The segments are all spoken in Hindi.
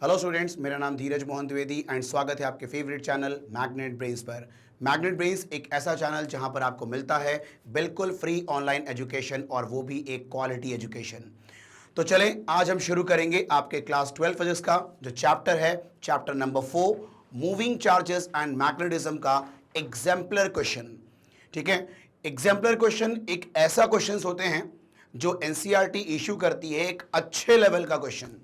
हेलो स्टूडेंट्स, मेरा नाम धीरज मोहन द्विवेदी एंड स्वागत है आपके फेवरेट चैनल मैग्नेट ब्रेन्स पर। मैग्नेट ब्रेन्स एक ऐसा चैनल जहां पर आपको मिलता है बिल्कुल फ्री ऑनलाइन एजुकेशन और वो भी एक क्वालिटी एजुकेशन। तो चलें, आज हम शुरू करेंगे आपके क्लास 12 फिजिक्स का जो चैप्टर है, chapter number 4 moving charges and magnetism का एग्जाम्पलर क्वेश्चन। ठीक है, एग्जाम्पलर क्वेश्चन एक ऐसा क्वेश्चन होते हैं जो एनसीईआरटी इशू करती है, एक अच्छे लेवल का क्वेश्चन।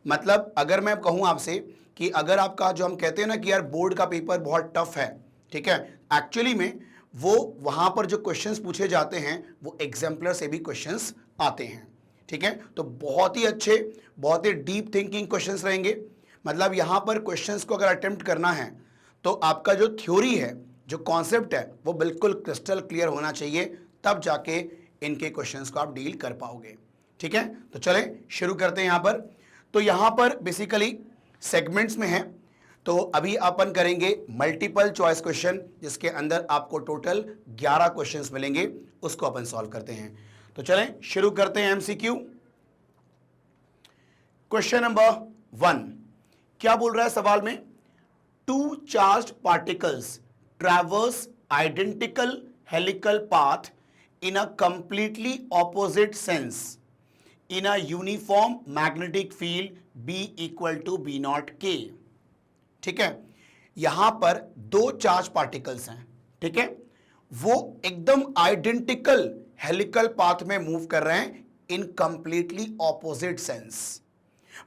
मतलब अगर मैं कहूं आपसे कि अगर आपका जो हम कहते हैं ना कि यार बोर्ड का पेपर बहुत टफ है, ठीक है, एक्चुअली में वो वहां पर जो क्वेश्चंस पूछे जाते हैं वो एग्जाम्पलर से भी क्वेश्चंस आते हैं। ठीक है, तो बहुत ही अच्छे, बहुत ही डीप थिंकिंग क्वेश्चंस रहेंगे। मतलब यहां पर क्वेश्चंस को अगर अटेम्प्ट करना है तो आपका जो थ्योरी है, जो कॉन्सेप्ट है, वो बिल्कुल क्रिस्टल क्लियर होना चाहिए, तब जाके इनके क्वेश्चंस को आप डील कर पाओगे। ठीक है, तो चलें शुरू करते हैं। यहां पर तो यहां पर बेसिकली सेगमेंट्स में है, तो अभी अपन करेंगे मल्टीपल चॉइस क्वेश्चन जिसके अंदर आपको टोटल 11 क्वेश्चंस मिलेंगे, उसको अपन सॉल्व करते हैं। तो चलें शुरू करते हैं। एमसीक्यू क्वेश्चन नंबर 1 क्या बोल रहा है सवाल में? Two charged particles traverse identical helical path in a completely opposite sense in a uniform magnetic field B equal to B naught K। ठीक है, यहां पर दो चार्ज पार्टिकल्स हैं, ठीक है, वो एकदम आइडेंटिकल हेलिकल पाथ में मूव कर रहे हैं इन कंप्लीटली ऑपोजिट सेंस।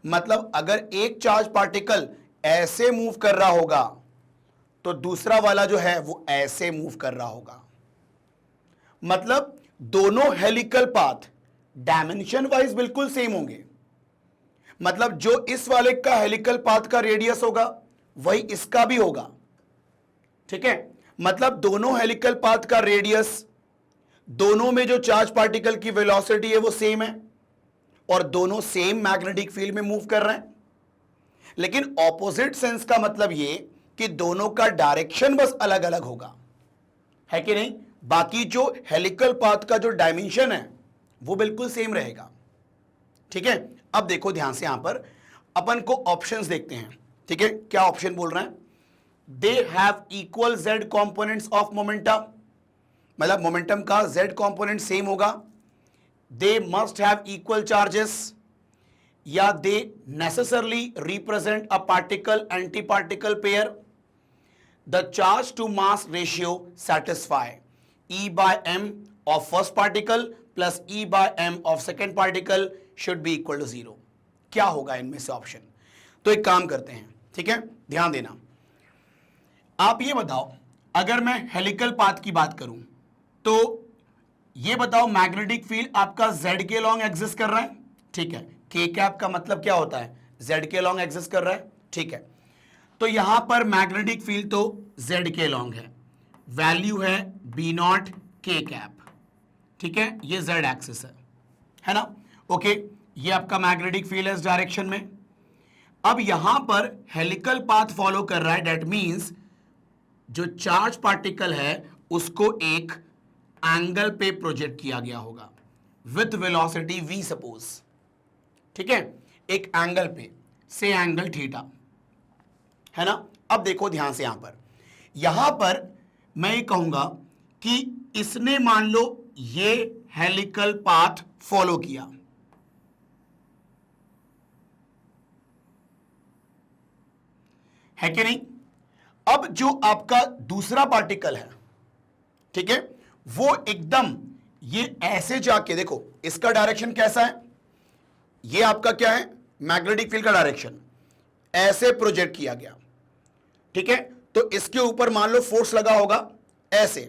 मतलब अगर एक चार्ज पार्टिकल ऐसे मूव कर रहा होगा तो दूसरा वाला जो है वो ऐसे मूव कर रहा होगा। मतलब दोनों हेलिकल पाथ डायमेंशन वाइज बिल्कुल सेम होंगे। मतलब जो इस वाले का हेलिकल पाथ का रेडियस होगा वही इसका भी होगा। ठीक है, मतलब दोनों हेलिकल पाथ का रेडियस, दोनों में जो चार्ज पार्टिकल की वेलोसिटी है वो सेम है और दोनों सेम मैग्नेटिक फील्ड में मूव कर रहे हैं। लेकिन ऑपोजिट सेंस का मतलब ये कि दोनों का डायरेक्शन बस अलग अलग होगा, है कि नहीं? बाकी जो हेलिकल पाथ का जो डायमेंशन है वो बिल्कुल सेम रहेगा। ठीक है, अब देखो ध्यान से, यहां पर अपन को ऑप्शंस देखते हैं। ठीक है, क्या ऑप्शन बोल रहे हैं? They have equal z components of momentum, मतलब मोमेंटम का जेड कंपोनेंट सेम होगा। They must have equal charges, या they necessarily represent a particle antiparticle pair. The charge to mass ratio satisfy E by m of first particle plus E by m of second particle should be equal to 0। क्या होगा इनमें से ऑप्शन? तो एक काम करते हैं, ठीक है, ध्यान देना। आप ये बताओ, अगर मैं हेलिकल पाथ की बात करूं तो ये बताओ मैग्नेटिक फील्ड आपका z के लॉन्ग एग्जिस्ट कर रहा है, ठीक है, k कैप का मतलब क्या होता है? z के लॉन्ग एग्जिस्ट कर रहा है, ठीक है। तो यहां पर मैग्नेटिक फील्ड तो z के लॉन्ग है, वैल्यू है बी नॉट के कैप, ठीक है, ये z एक्सिस है ना? ओके, ये आपका मैग्नेटिक फील्ड है इस डायरेक्शन में। अब यहां पर हेलिकल पाथ फॉलो कर रहा है, डेट मींस जो चार्ज पार्टिकल है उसको एक एंगल पे प्रोजेक्ट किया गया होगा विथ वेलोसिटी v सपोज, ठीक है, एक एंगल पे, से एंगल थीटा, है ना? अब देखो ध्यान से, यहां पर मैं ये कहूंगा कि इसने मान लो ये हेलिकल पाथ फॉलो किया, है कि नहीं? अब जो आपका दूसरा पार्टिकल है, ठीक है, वो एकदम ये ऐसे जाके देखो, इसका डायरेक्शन कैसा है? ये आपका क्या है? मैग्नेटिक फील्ड का डायरेक्शन ऐसे प्रोजेक्ट किया गया, ठीक है। तो इसके ऊपर मान लो फोर्स लगा होगा ऐसे,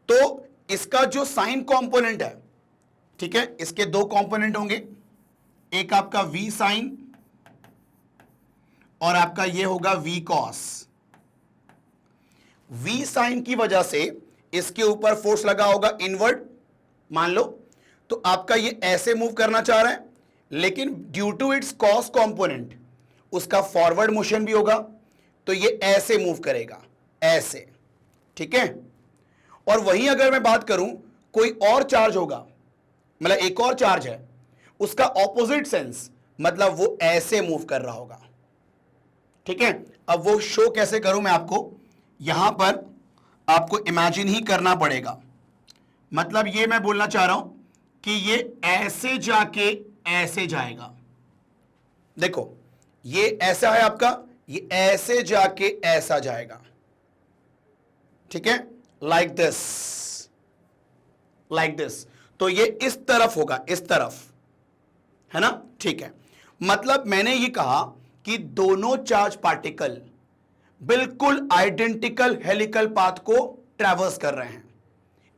तो इसका जो साइन कंपोनेंट है, ठीक है, इसके दो कंपोनेंट होंगे, एक आपका v साइन और आपका ये होगा v कॉस। v साइन की वजह से इसके ऊपर फोर्स लगा होगा इनवर्ड, मान लो, तो आपका ये ऐसे मूव करना चाह रहा है, लेकिन due to its cos component उसका फॉरवर्ड मोशन भी होगा, तो ये ऐसे मूव करेगा, ऐसे, ठीक है। और वहीं अगर मैं बात करूं कोई और चार्ज होगा, मतलब एक और चार्ज है, उसका ऑपोजिट सेंस, मतलब वो ऐसे मूव कर रहा होगा। ठीक है, अब वो शो कैसे करूं मैं आपको, यहां पर आपको इमेजिन ही करना पड़ेगा। मतलब ये मैं बोलना चाह रहा हूं कि ये ऐसे जाके ऐसे जाएगा। देखो ये ऐसा है आपका, ये ऐसे जाके ऐसा जाएगा। ठीक है, लाइक दिस, लाइक दिस। तो ये इस तरफ होगा, इस तरफ, है ना। ठीक है, मतलब मैंने ये कहा कि दोनों चार्ज पार्टिकल बिल्कुल आइडेंटिकल हेलिकल पाथ को ट्रैवर्स कर रहे हैं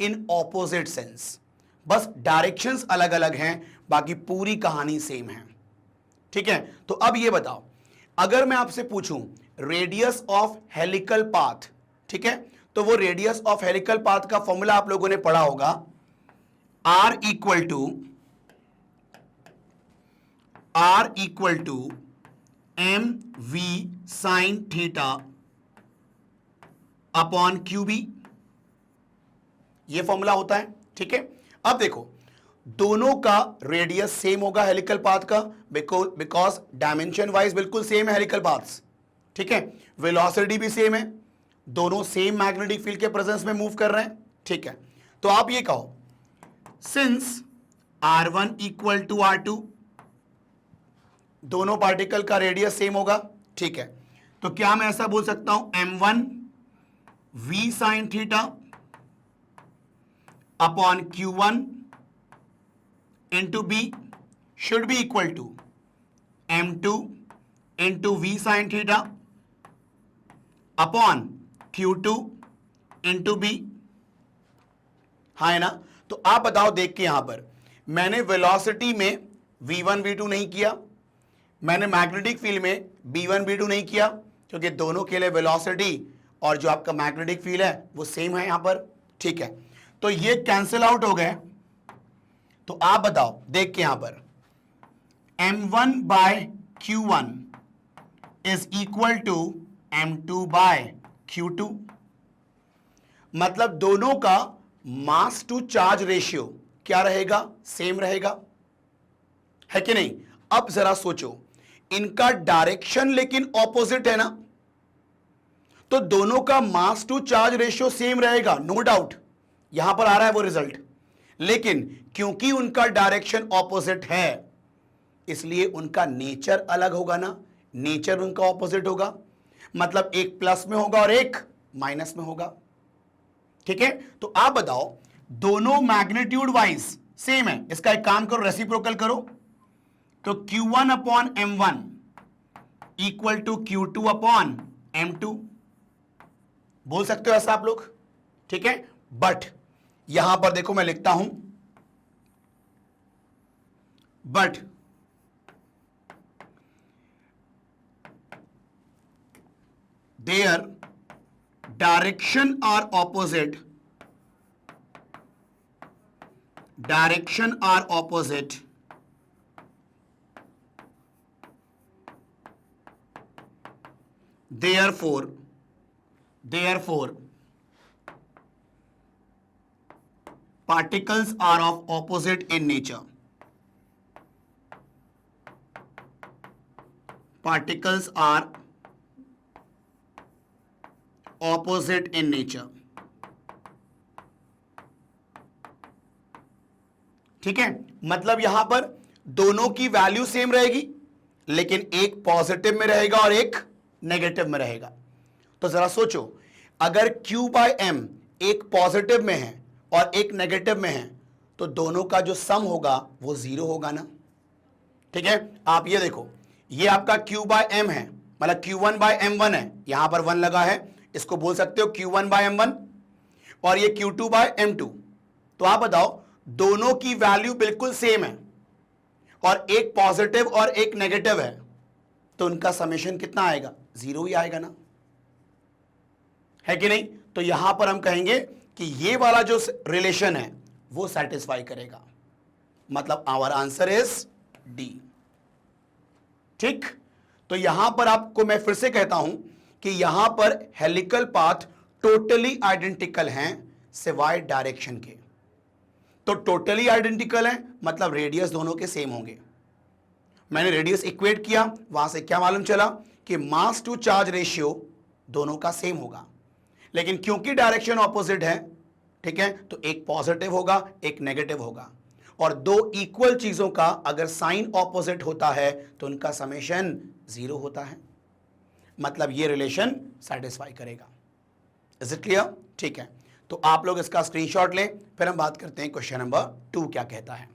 इन ऑपोजिट सेंस, बस डायरेक्शंस अलग अलग हैं, बाकी पूरी कहानी सेम है। ठीक है, तो अब ये बताओ, अगर मैं आपसे पूछूं रेडियस ऑफ हेलिकल पाथ, ठीक है, तो वो रेडियस ऑफ हेलिकल पाथ का फॉर्मूला आप लोगों ने पढ़ा होगा, R equal to M V sine theta upon Q B, ये फॉर्मूला होता है। ठीक है, अब देखो दोनों का रेडियस सेम होगा हेलिकल पाथ का, बिकॉज डायमेंशन वाइज बिल्कुल सेम है हेलिकल पाथ्स। ठीक है, वेलोसिटी भी सेम है, दोनों सेम मैग्नेटिक फील्ड के प्रेजेंस में मूव कर रहे हैं। ठीक है, तो आप ये कहो since R1 equal to R2, दोनों पार्टिकल का रेडियस सेम होगा। ठीक है, तो क्या मैं ऐसा बोल सकता हूं M1 V sine theta upon Q1 into B should be equal to M2 into V sine theta upon Q2 into B, हाँ है ना। तो आप बताओ, देख के यहां पर मैंने वेलोसिटी में V1 V2 नहीं किया, मैंने मैग्नेटिक फील्ड में B1 B2 नहीं किया, क्योंकि दोनों के लिए वेलोसिटी और जो आपका मैग्नेटिक फील्ड है वो सेम है यहां पर। ठीक है, तो ये कैंसिल आउट हो गए। तो आप बताओ, देख के यहां पर M1 by Q1 is equal to M2 by Q2, मतलब दोनों का मास टू चार्ज रेशियो क्या रहेगा, सेम रहेगा, है कि नहीं। अब जरा सोचो, इनका डायरेक्शन लेकिन ऑपोजिट है ना, तो दोनों का मास टू चार्ज रेशियो सेम रहेगा, नो डाउट, यहां पर आ रहा है वो रिजल्ट। लेकिन क्योंकि उनका डायरेक्शन ऑपोजिट है, इसलिए उनका नेचर अलग होगा ना, नेचर उनका ऑपोजिट होगा, मतलब एक प्लस में होगा और एक माइनस में होगा। ठीक है, तो आप बताओ, दोनों मैग्नीट्यूड वाइज सेम है, इसका एक काम करो, रेसिप्रोकल करो, तो Q1 upon M1 equal to Q2 upon M2, बोल सकते हो ऐसा आप लोग। ठीक है, बट यहां पर देखो मैं लिखता हूं, but their direction are opposite, direction are opposite, therefore particles are of opposite in nature, particles are opposite in nature। ठीक है, मतलब यहां पर दोनों की वैल्यू सेम रहेगी, लेकिन एक पॉजिटिव में रहेगा और एक नेगेटिव में रहेगा। तो जरा सोचो, अगर Q बाय M एक पॉजिटिव में है और एक नेगेटिव में है, तो दोनों का जो सम होगा वो जीरो होगा ना। ठीक है, आप ये देखो, ये आपका Q बाय M है, मतलब Q1 बाय M1 है, यहां पर 1 लगा है, इसको बोल सकते हो Q1 बाय M1, और ये Q2 बाय M2। तो आप बताओ, दोनों की वैल्यू बिल्कुल सेम है और एक पॉजिटिव और एक नेगेटिव है, तो उनका समेशन कितना आएगा, जीरो ही आएगा ना, है कि नहीं। तो यहां पर हम कहेंगे कि ये वाला जो रिलेशन है वो सेटिस्फाई करेगा, मतलब आवर आंसर इज डी। ठीक, तो यहां पर आपको मैं फिर से कहता हूं कि यहां पर हेलिकल पाथ टोटली आइडेंटिकल हैं सिवाय डायरेक्शन के। तो टोटली आइडेंटिकल है मतलब रेडियस दोनों के सेम होंगे। मैंने रेडियस इक्वेट किया, वहां से क्या मालूम चला कि मास टू चार्ज रेशियो दोनों का सेम होगा, लेकिन क्योंकि डायरेक्शन ऑपोजिट है, ठीक है, तो एक पॉजिटिव होगा एक नेगेटिव होगा, और दो इक्वल चीजों का अगर साइन ऑपोजिट होता है तो उनका समेशन 0 होता है, मतलब ये रिलेशन सेटिस्फाई करेगा। Is it clear? ठीक है, तो आप लोग इसका स्क्रीनशॉट लें, फिर हम बात करते हैं क्वेश्चन नंबर 2 क्या कहता है।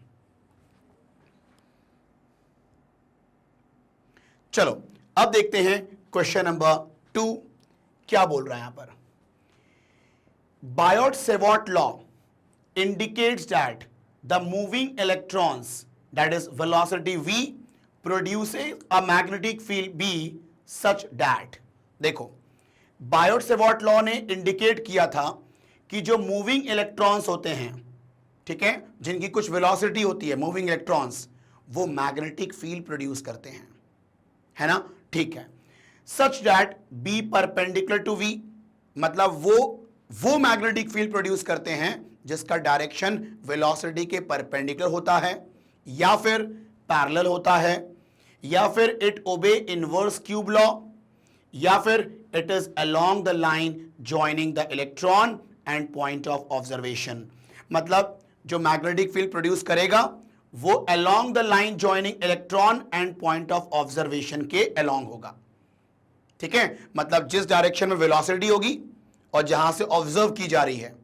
चलो अब देखते हैं क्वेश्चन नंबर 2 क्या बोल रहा है यहां पर। Biot-Savart law indicates that the moving electrons, that is velocity v, produces a magnetic field b such that, देखो बायोट-सेवर्ट लॉ ने इंडिकेट किया था कि जो मूविंग इलेक्ट्रॉन्स होते हैं, ठीक है, जिनकी कुछ वेलोसिटी होती है, मूविंग इलेक्ट्रॉन्स, वो मैग्नेटिक फील्ड प्रोड्यूस करते हैं, है ना? ठीक है, such that B perpendicular to V, मतलब वो मैग्नेटिक फील्ड प्रोड्यूस करते हैं जिसका डायरेक्शन वेलोसिटी के परपेंडिकुलर होता है, या फिर पैरेलल होता है, या फिर इट ओबे इनवर्स क्यूब लॉ, या फिर it is along the line joining the electron and point of observation. मतलब जो मैग्नेटिक फील्ड प्रोड्यूस करेगा वो along the line joining electron and point of observation के अलोंग होगा, ठीक है, मतलब जिस डायरेक्शन में वेलोसिटी होगी और जहां से ऑब्जर्व की जा रही है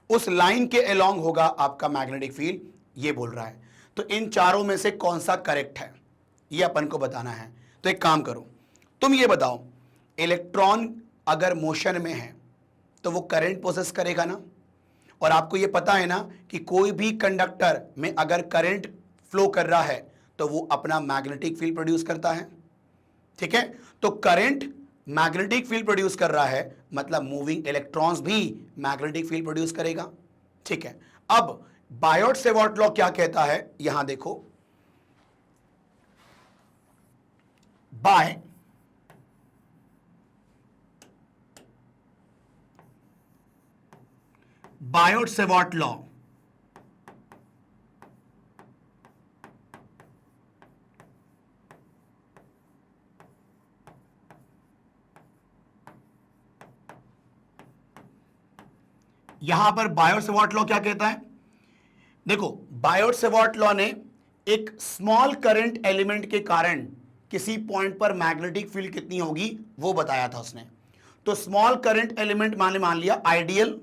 उस लाइन के अलोंग होगा आपका मैग्नेटिक फील्ड, ये बोल रहा है। तो इन चारों में से कौन सा करेक्ट है ये अपन को बताना है। तो एक काम करो, तुम ये बताओ, इलेक्ट्रॉन अगर मोशन में है तो वो करंट पोसेस करेगा ना, और आपको ये पता है ना कि कोई भी कंडक्टर में अगर करंट फ्लो कर रहा है तो वो अपना मैग्नेटिक फील्ड प्रोड्यूस करता है, ठीक है, तो करंट मैग्नेटिक फील्ड प्रोड्यूस कर रहा है, मतलब मूविंग इलेक्ट्रॉन्स भी मैग्नेटिक फील्ड प्रोड्यूस करेगा, ठीक है। अब बायोट-सेवर्ट लॉ क्या कहता है, यहां देखो, बाय बायोट-सेवर्ट लॉ यहां पर बायोट-सेवर्ट लॉ क्या कहता है, देखो बायोट-सेवर्ट लॉ ने एक स्मॉल करंट एलिमेंट के कारण किसी पॉइंट पर मैग्नेटिक फील्ड कितनी होगी वो बताया था उसने। तो स्मॉल करंट एलिमेंट मान लिया आइडियल,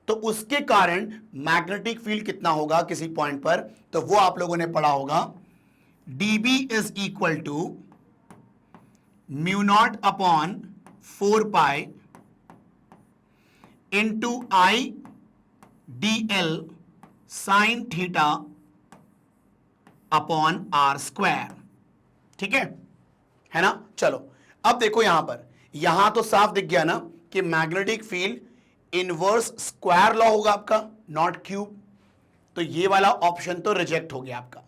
तो उसके कारण मैग्नेटिक फील्ड कितना होगा किसी पॉइंट पर, तो वो आप लोगों ने पढ़ा होगा, dB is equal to mu not upon 4 pi into I dl sine theta upon R square, ठीक है ना। चलो अब देखो यहां तो साफ दिख गया ना कि magnetic field inverse square law होगा आपका, नॉट क्यूब, तो ये वाला ऑप्शन तो रिजेक्ट हो गया आपका,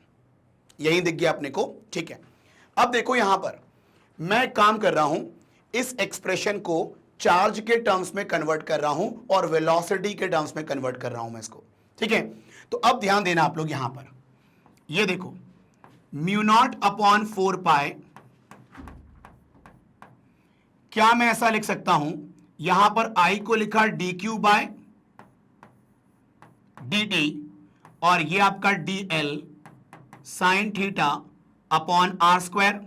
यही दिख गया अपने को, ठीक है। अब देखो यहां पर मैं काम कर रहा हूं, इस एक्सप्रेशन को चार्ज के टर्म्स में कन्वर्ट कर रहा हूं और वेलोसिटी के टर्म्स में कन्वर्ट कर रहा हूं मैं इसको, ठीक है। तो अब ध्यान देना आप लोग, यहां पर ये देखो म्यू नॉट अपॉन 4 पाई, क्या मैं ऐसा लिख सकता हूं, यहां पर I को लिखा dq बाय dt और ये आपका dl sine theta upon R square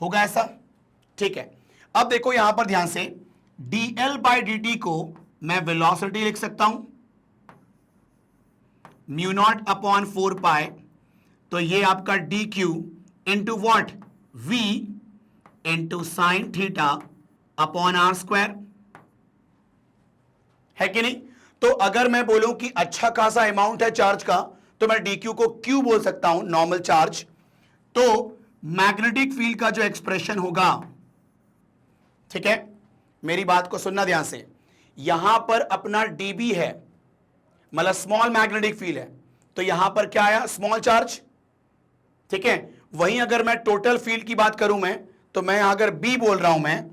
होगा ऐसा, ठीक है। अब देखो यहां पर ध्यान से, dl बाय dt को मैं वेलोसिटी लिख सकता हूं, म्यू नॉट अपॉन 4 पाई, तो ये आपका dq into what, v into sine theta upon R square, है कि नहीं। तो अगर मैं बोलूं कि अच्छा खासा अमाउंट है चार्ज का, तो मैं dq को q बोल सकता हूं, नॉर्मल चार्ज। तो मैग्नेटिक फील्ड का जो एक्सप्रेशन होगा, ठीक है, मेरी बात को सुनना ध्यान से, यहां पर अपना dB है, मतलब स्मॉल मैग्नेटिक फील्ड है, तो यहां पर क्या आया, स्मॉल चार्ज, ठीक है। वहीं अगर मैं टोटल फील्ड की बात करूं मैं, तो मैं अगर B बोल रहा हूं मैं,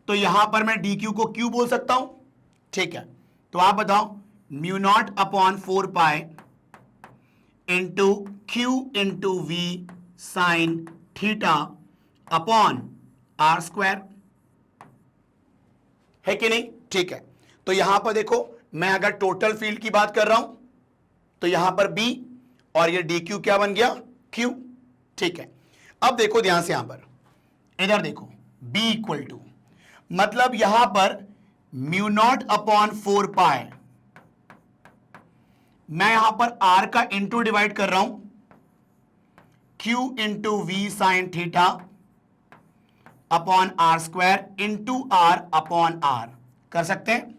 तो यहां पर मैं dq को q बोल सकता हूं, ठीक है। तो आप बताओ, mu not upon 4 pi into Q into V sine theta upon R square, है कि नहीं? ठीक है, तो यहां पर देखो, मैं अगर टोटल फील्ड की बात कर रहा हूं तो यहां पर B और ये dq क्या बन गया? Q। ठीक है, अब देखो ध्यान से, यहां पर इधर देखो, B इक्वल टू, मतलब यहां पर म्यू नॉट अपॉन 4 पाई, मैं यहां पर R का इंटू डिवाइड कर रहा हूं, Q into V sine theta upon R square into R upon R, कर सकते हैं?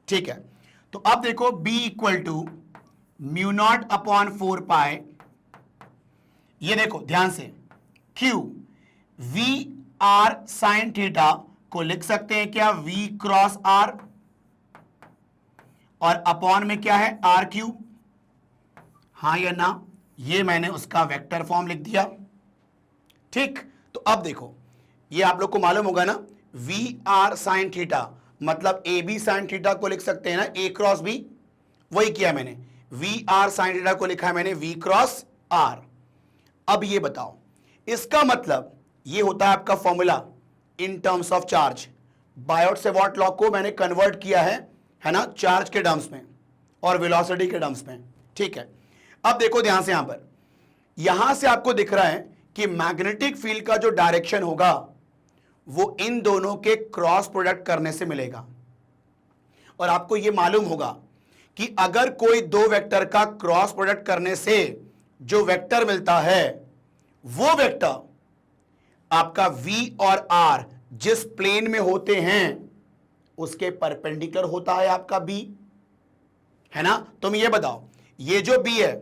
ठीक है, तो अब देखो B equal to mu not upon 4 pi, ये देखो ध्यान से, Q V R sine theta को लिख सकते हैं क्या? V क्रॉस R, और अपॉन में क्या है? R क्यूब, हाँ या ना? ये मैंने उसका वेक्टर फॉर्म लिख दिया। ठीक, तो अब देखो, ये आप लोग को मालूम होगा ना, V R साइन थीटा मतलब ए बी साइन थीटा को लिख सकते हैं ना, A क्रॉस B, वही किया मैंने, V R साइन थीटा को लिखा है मैंने V क्रॉस R। अब ये बताओ, इसका मतलब ये होता है आपका formula in terms of charge, Biot Savart law को मैंने कन्वर्ट किया है ना, चार्ज के टर्म्स में और वेलोसिटी के टर्म्स में। ठीक है, अब देखो ध्यान से, यहां से आपको दिख रहा है कि मैग्नेटिक फील्ड का जो डायरेक्शन होगा वो इन दोनों के क्रॉस प्रोडक्ट करने से मिलेगा। और आपको ये मालूम होगा कि अगर कोई दो वेक्टर का क्रॉस प्रोडक्ट करने से जो वेक्टर मिलता है, वो वेक्टर आपका V और R जिस प्लेन में होते हैं उसके परपेंडिकुलर होता है आपका B, है ना? तुम ये बताओ, ये जो B है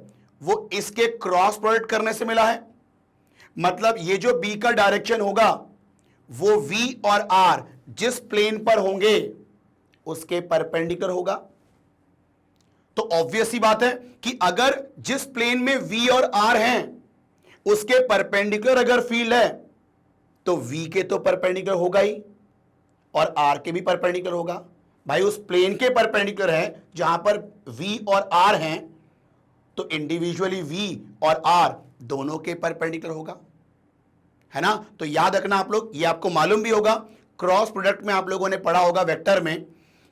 वो इसके क्रॉस प्रोडक्ट करने से मिला है, मतलब ये जो B का डायरेक्शन होगा वो V और R जिस प्लेन पर होंगे उसके परपेंडिकुलर होगा। तो ऑब्वियस ही बात है कि अगर जिस प्लेन में V और R हैं उसके परपेंडिकुलर अगर फील्ड है तो V के तो परपेंडिकुलर होगा ही और R के भी परपेंडिकुलर होगा। भाई उस प्लेन के परपेंडिकुलर है जहां पर V और R हैं, तो इंडिविजुअली V और R दोनों के परपेंडिकुलर होगा, है ना? तो याद रखना आप लोग, ये आपको मालूम भी होगा, क्रॉस प्रोडक्ट में आप लोगों ने पढ़ा होगा वेक्टर में,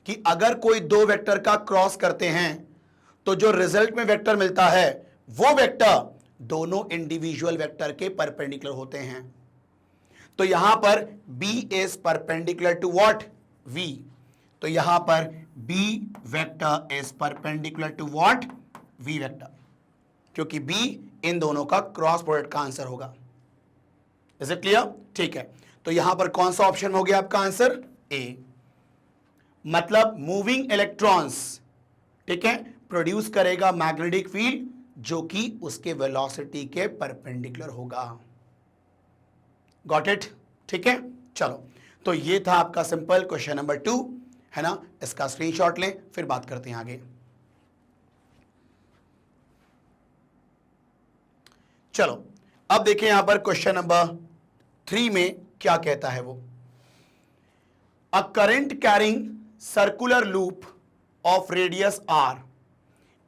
कि अगर कोई दो वेक्टर का क्रॉस करते हैं तो जो रिजल्ट में वेक्टर मिलता है वो वेक्टर दोनों इंडिविजुअल वेक्टर के परपेंडिकुलर होते हैं। तो यहां पर B is perpendicular to what? V। तो यहां पर B vector is perpendicular to what? V vector, क्योंकि B इन दोनों का क्रॉस प्रोडक्ट का आंसर होगा। Is it clear? ठीक है, तो यहां पर कौन सा ऑप्शन हो गया आपका आंसर? A, मतलब मूविंग इलेक्ट्रॉन्स, ठीक है, प्रोड्यूस करेगा मैग्नेटिक फील्ड जो कि उसके वेलोसिटी के परपेंडिकुलर होगा। Got it? ठीक है, चलो, तो ये था आपका सिंपल क्वेश्चन नंबर 2, है ना? इसका स्क्रीनशॉट लें, फिर बात करते हैं आगे। चलो, अब देखें यहां पर क्वेश्चन नंबर 3 में क्या कहता है वो। A current carrying circular loop of radius r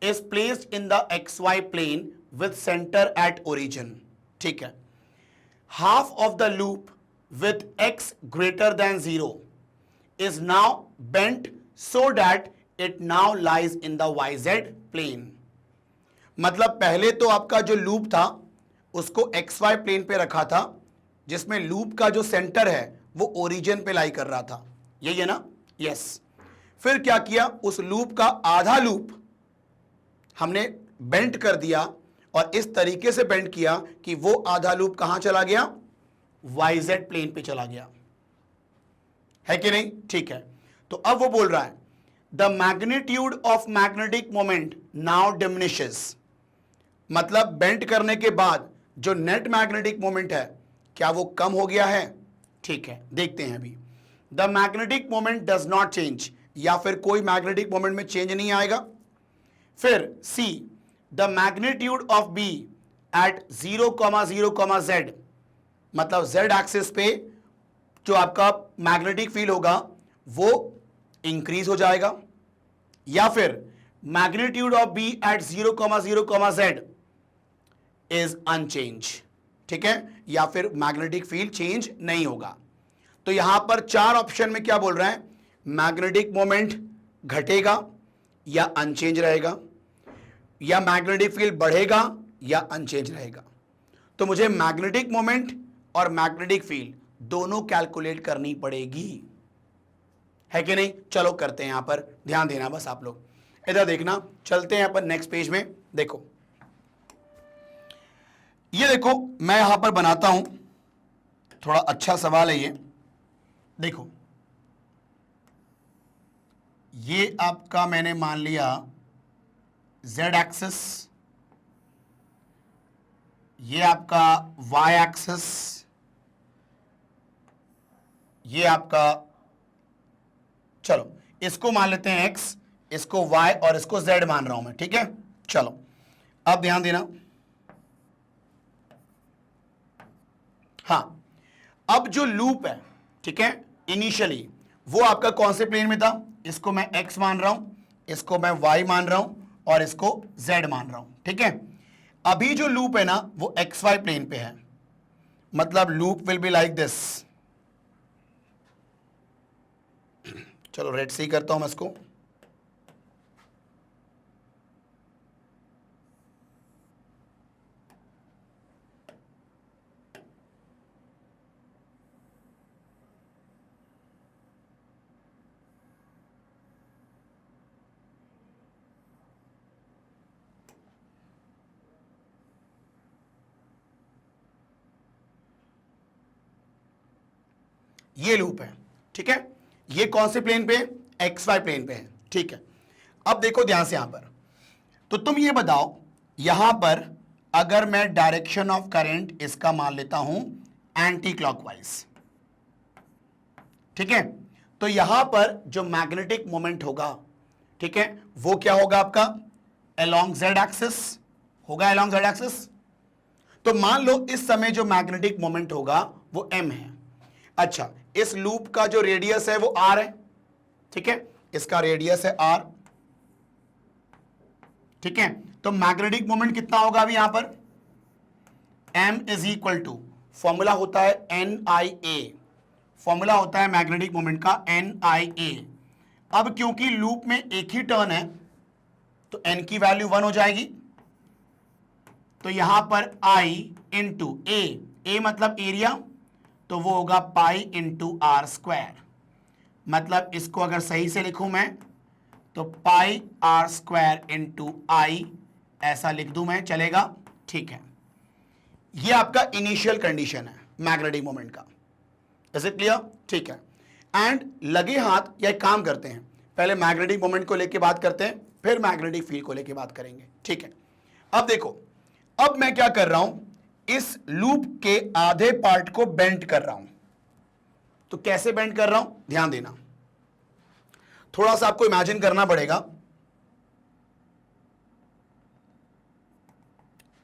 is placed in the xy plane with center at origin। ठीक है, half of the loop with x greater than 0 is now bent so that it now lies in the yz plane। मतलब पहले तो आपका जो लूप था उसको xy प्लेन पे रखा था, जिसमें लूप का जो सेंटर है वो ओरिजिन पे लाई कर रहा था, यही है ना? यस। फिर क्या किया, उस लूप का आधा लूप हमने बेंट कर दिया और इस तरीके से बेंट किया कि वो आधा लूप कहां चला गया? YZ प्लेन पे चला गया, है कि नहीं? ठीक है, तो अब वो बोल रहा है the magnitude of magnetic moment now diminishes, मतलब बेंट करने के बाद जो नेट मैग्नेटिक मोमेंट है क्या वो कम हो गया है? ठीक है, देखते हैं अभी। The magnetic moment does not change, या फिर कोई मैग्नेटिक मोमेंट में चेंज नहीं आएगा। फिर see the magnitude of B at 0,0,z, मतलब z एक्सिस पे जो आपका मैग्नेटिक फील्ड होगा वो इंक्रीज हो जाएगा। या फिर magnitude of B at 0,0,z is unchanged, ठीक है, या फिर मैग्नेटिक फील्ड चेंज नहीं होगा। तो यहां पर चार ऑप्शन में क्या बोल रहा है, मैग्नेटिक मोमेंट घटेगा या अनचेंज रहेगा, या मैग्नेटिक फील्ड बढ़ेगा या अनचेंज रहेगा। तो मुझे मैग्नेटिक मोमेंट और मैग्नेटिक फील्ड दोनों कैलकुलेट करनी पड़ेगी, है कि नहीं। चलो करते हैं, यहां पर ध्यान देना बस आप लोग, इधर देखना। चलते हैं अपन नेक्स्ट पेज में। देखो ये देखो, मैं यहां पर बनाता हूं, थोड़ा अच्छा सवाल है ये। देखो ये आपका मैंने मान लिया z एक्सिस, ये आपका y एक्सिस, ये आपका, चलो इसको मान लेते हैं x, इसको y और इसको z मान रहा हूं मैं, ठीक है। चलो अब ध्यान देना, हाँ अब जो लूप है, ठीक है, इनिशियली वो आपका कौन से प्लेन में था, इसको मैं x मान रहा हूं, इसको मैं y मान रहा हूं और इसको z मान रहा हूं, ठीक है। अभी जो लूप है ना वो xy प्लेन पे है, मतलब loop will be like this. चलो रेड से ही करता हूं मैं इसको, ये लूप है, ठीक है। ये कौन से प्लेन पे है, XY प्लेन पे है, ठीक है। अब देखो ध्यान से यहां पर, तो तुम ये बताओ यहां पर अगर मैं डायरेक्शन ऑफ करंट इसका मान लेता हूं एंटी क्लॉकवाइज, ठीक है, तो यहां पर जो मैग्नेटिक मोमेंट होगा, ठीक है, वो क्या होगा आपका अलोंग z एक्सिस होगा, अलोंग z एक्सिस। तो मान लो इस समय जो मैग्नेटिक मोमेंट होगा वो m है। अच्छा, इस लूप का जो रेडियस है वो r है, ठीक है, इसका रेडियस है r, ठीक है। तो मैग्नेटिक मोमेंट कितना होगा अभी यहां पर, m is equal to, formula होता है NIA, फॉर्मूला होता है मैग्नेटिक मोमेंट का NIA। अब क्योंकि लूप में एक ही टर्न है तो n की वैल्यू 1 हो जाएगी, तो यहां पर I इंटू A मतलब एरिया, तो वो होगा पाई इंटू आर स्क्वायर। मतलब इसको अगर सही से लिखूं मैं तो पाई आर स्क्वायर इंटू आई, ऐसा लिख दूं मैं, चलेगा, ठीक है। ये आपका इनिशियल कंडीशन है मैग्नेटिक मोमेंट का। इज इट क्लियर, ठीक है। एंड लगे हाथ, या एक काम करते हैं, पहले मैग्नेटिक मोमेंट को लेके बात करते हैं, फिर मैग्नेटिक फील्ड को लेके बात करेंगे, ठीक है। अब देखो, अब मैं क्या कर रहा हूं, इस लूप के आधे पार्ट को बेंड कर रहा हूं। तो कैसे बेंड कर रहा हूं, ध्यान देना, थोड़ा सा आपको इमेजिन करना पड़ेगा।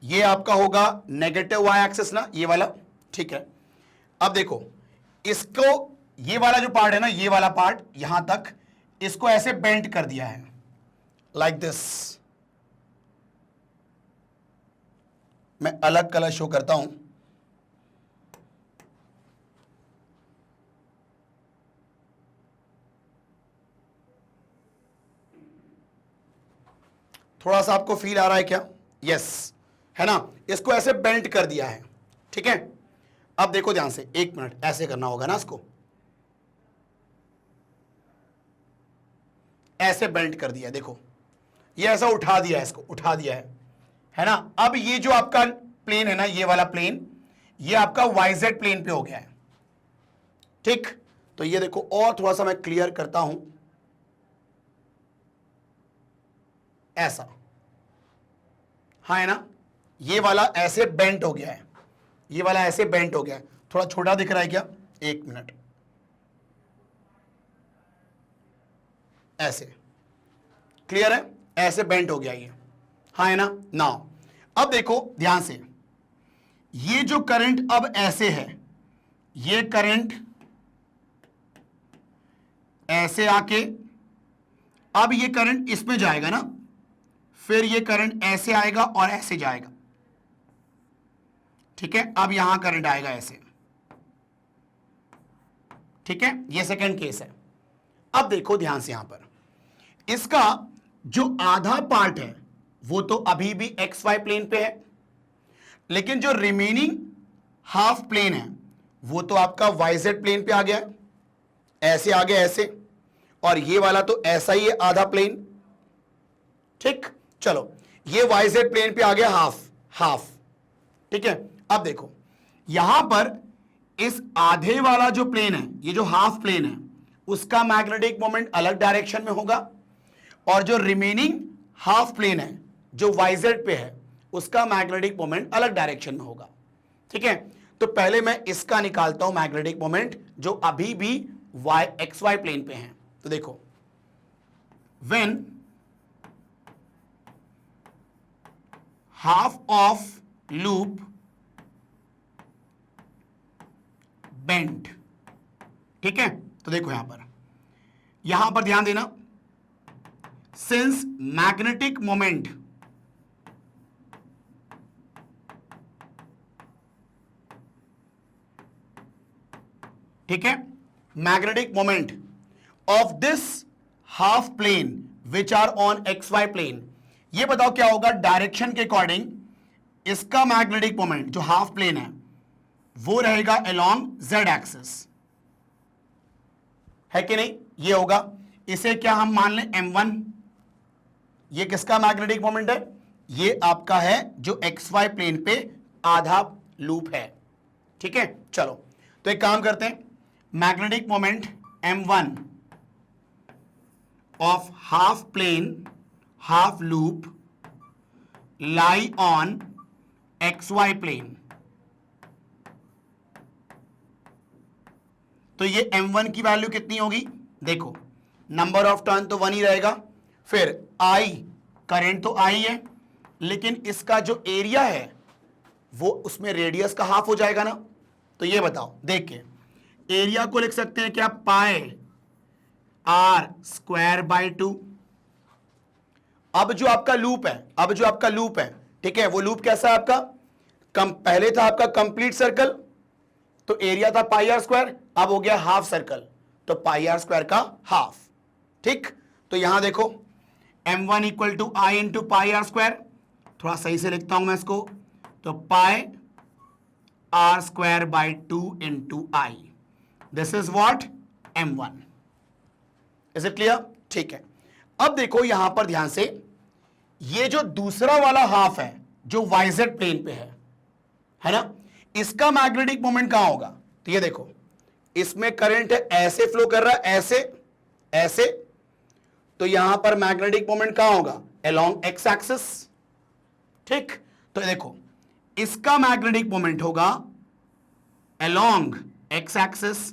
ये आपका होगा नेगेटिव वाई एक्सिस ना, ये वाला, ठीक है। अब देखो इसको, ये वाला जो पार्ट है ना, ये वाला पार्ट यहां तक, इसको ऐसे बेंड कर दिया है लाइक दिस। मैं अलग कलर शो करता हूं, थोड़ा सा आपको फील आ रहा है क्या, यस, है ना। इसको ऐसे बेंड कर दिया है, ठीक है। अब देखो ध्यान से, एक मिनट, ऐसे करना होगा ना इसको, ऐसे बेंड कर दिया, देखो ये ऐसा उठा दिया है, इसको उठा दिया है ना। अब ये जो आपका प्लेन है ना, ये वाला प्लेन, ये आपका YZ प्लेन पे हो गया है, ठीक। तो ये देखो, और थोड़ा सा मैं क्लियर करता हूं, ऐसा, हाँ है ना, ये वाला ऐसे बेंट हो गया है, ये वाला ऐसे बेंट हो गया है। थोड़ा छोटा दिख रहा है क्या, एक मिनट, ऐसे, क्लियर है, ऐसे बेंट हो गया ये, हाँ है ना। नाउ अब देखो ध्यान से, ये जो करंट अब ऐसे है, ये करंट ऐसे आके, अब ये करंट इसमें जाएगा ना, फिर ये करंट ऐसे आएगा और ऐसे जाएगा, ठीक है, अब यहां करंट आएगा ऐसे, ठीक है, ये सेकंड केस है। अब देखो ध्यान से, यहां पर इसका जो आधा पार्ट है वो तो अभी भी एक्स वाई प्लेन पे है, लेकिन जो रिमेनिंग हाफ प्लेन है वो तो आपका वाई जेड प्लेन पे आ गया है, ऐसे आ गया ऐसे, और ये वाला तो ऐसा ही है आधा प्लेन, ठीक। चलो, ये वाई जेड प्लेन पे आ गया हाफ हाफ, ठीक है। अब देखो यहां पर इस आधे वाला जो प्लेन है, ये जो हाफ प्लेन है, उसका मैग्नेटिक मोमेंट अलग डायरेक्शन में होगा, और जो रिमेनिंग हाफ प्लेन है जो वाई जेड पे है, उसका मैग्नेटिक मोमेंट अलग डायरेक्शन में होगा, ठीक है। तो पहले मैं इसका निकालता हूं मैग्नेटिक मोमेंट जो अभी भी वाई एक्स वाई प्लेन पे है। तो देखो, when half of loop bend, ठीक है। तो देखो यहां पर ध्यान देना, सिंस मैग्नेटिक मोमेंट ठीक है, magnetic moment of this half plane which are on x y plane, ये बताओ क्या होगा डायरेक्शन के अकॉर्डिंग, इसका मैग्नेटिक मोमेंट जो हाफ प्लेन है वो रहेगा अलोंग जेड एक्सिस, है कि नहीं, ये होगा। इसे क्या हम मान लें m1, ये किसका मैग्नेटिक मोमेंट है, ये आपका है जो एक्स वाई प्लेन पे आधा लूप है, ठीक है। चलो, तो एक काम करते हैं, magnetic moment m1 of half plane half loop lie on x y plane, तो ये m1 की वैल्यू कितनी होगी, देखो नंबर ऑफ टर्न तो 1 ही रहेगा, फिर I करंट तो I है, लेकिन इसका जो एरिया है वो उसमें रेडियस का हाफ हो जाएगा ना। तो ये बताओ, देख के एरिया को लिख सकते हैं क्या, पाई आर स्क्वायर बाई 2। अब जो आपका लूप है, ठीक है, वो लूप कैसा है आपका, पहले था आपका कंप्लीट सर्कल, तो एरिया था पाई आर स्क्वायर, अब हो गया हाफ सर्कल, तो पाई आर स्क्वायर का हाफ, ठीक। तो यहां देखो m1 equal to I into pi r square, थोड़ा सही से लिखता हूं मैं इसको, तो pi r square by 2 into I, this is what m1। Is it clear, ठीक है। अब देखो यहां पर ध्यान से, ये जो दूसरा वाला हाफ है जो वाई जेड प्लेन पे है ना, इसका मैग्नेटिक मोमेंट कहां होगा, तो ये देखो इसमें करंट ऐसे फ्लो कर रहा है, ऐसे ऐसे, तो यहां पर मैग्नेटिक मोमेंट कहां होगा, अलोंग एक्स एक्सिस, ठीक। तो देखो इसका मैग्नेटिक मोमेंट होगा अलोंग एक्स एक्सिस,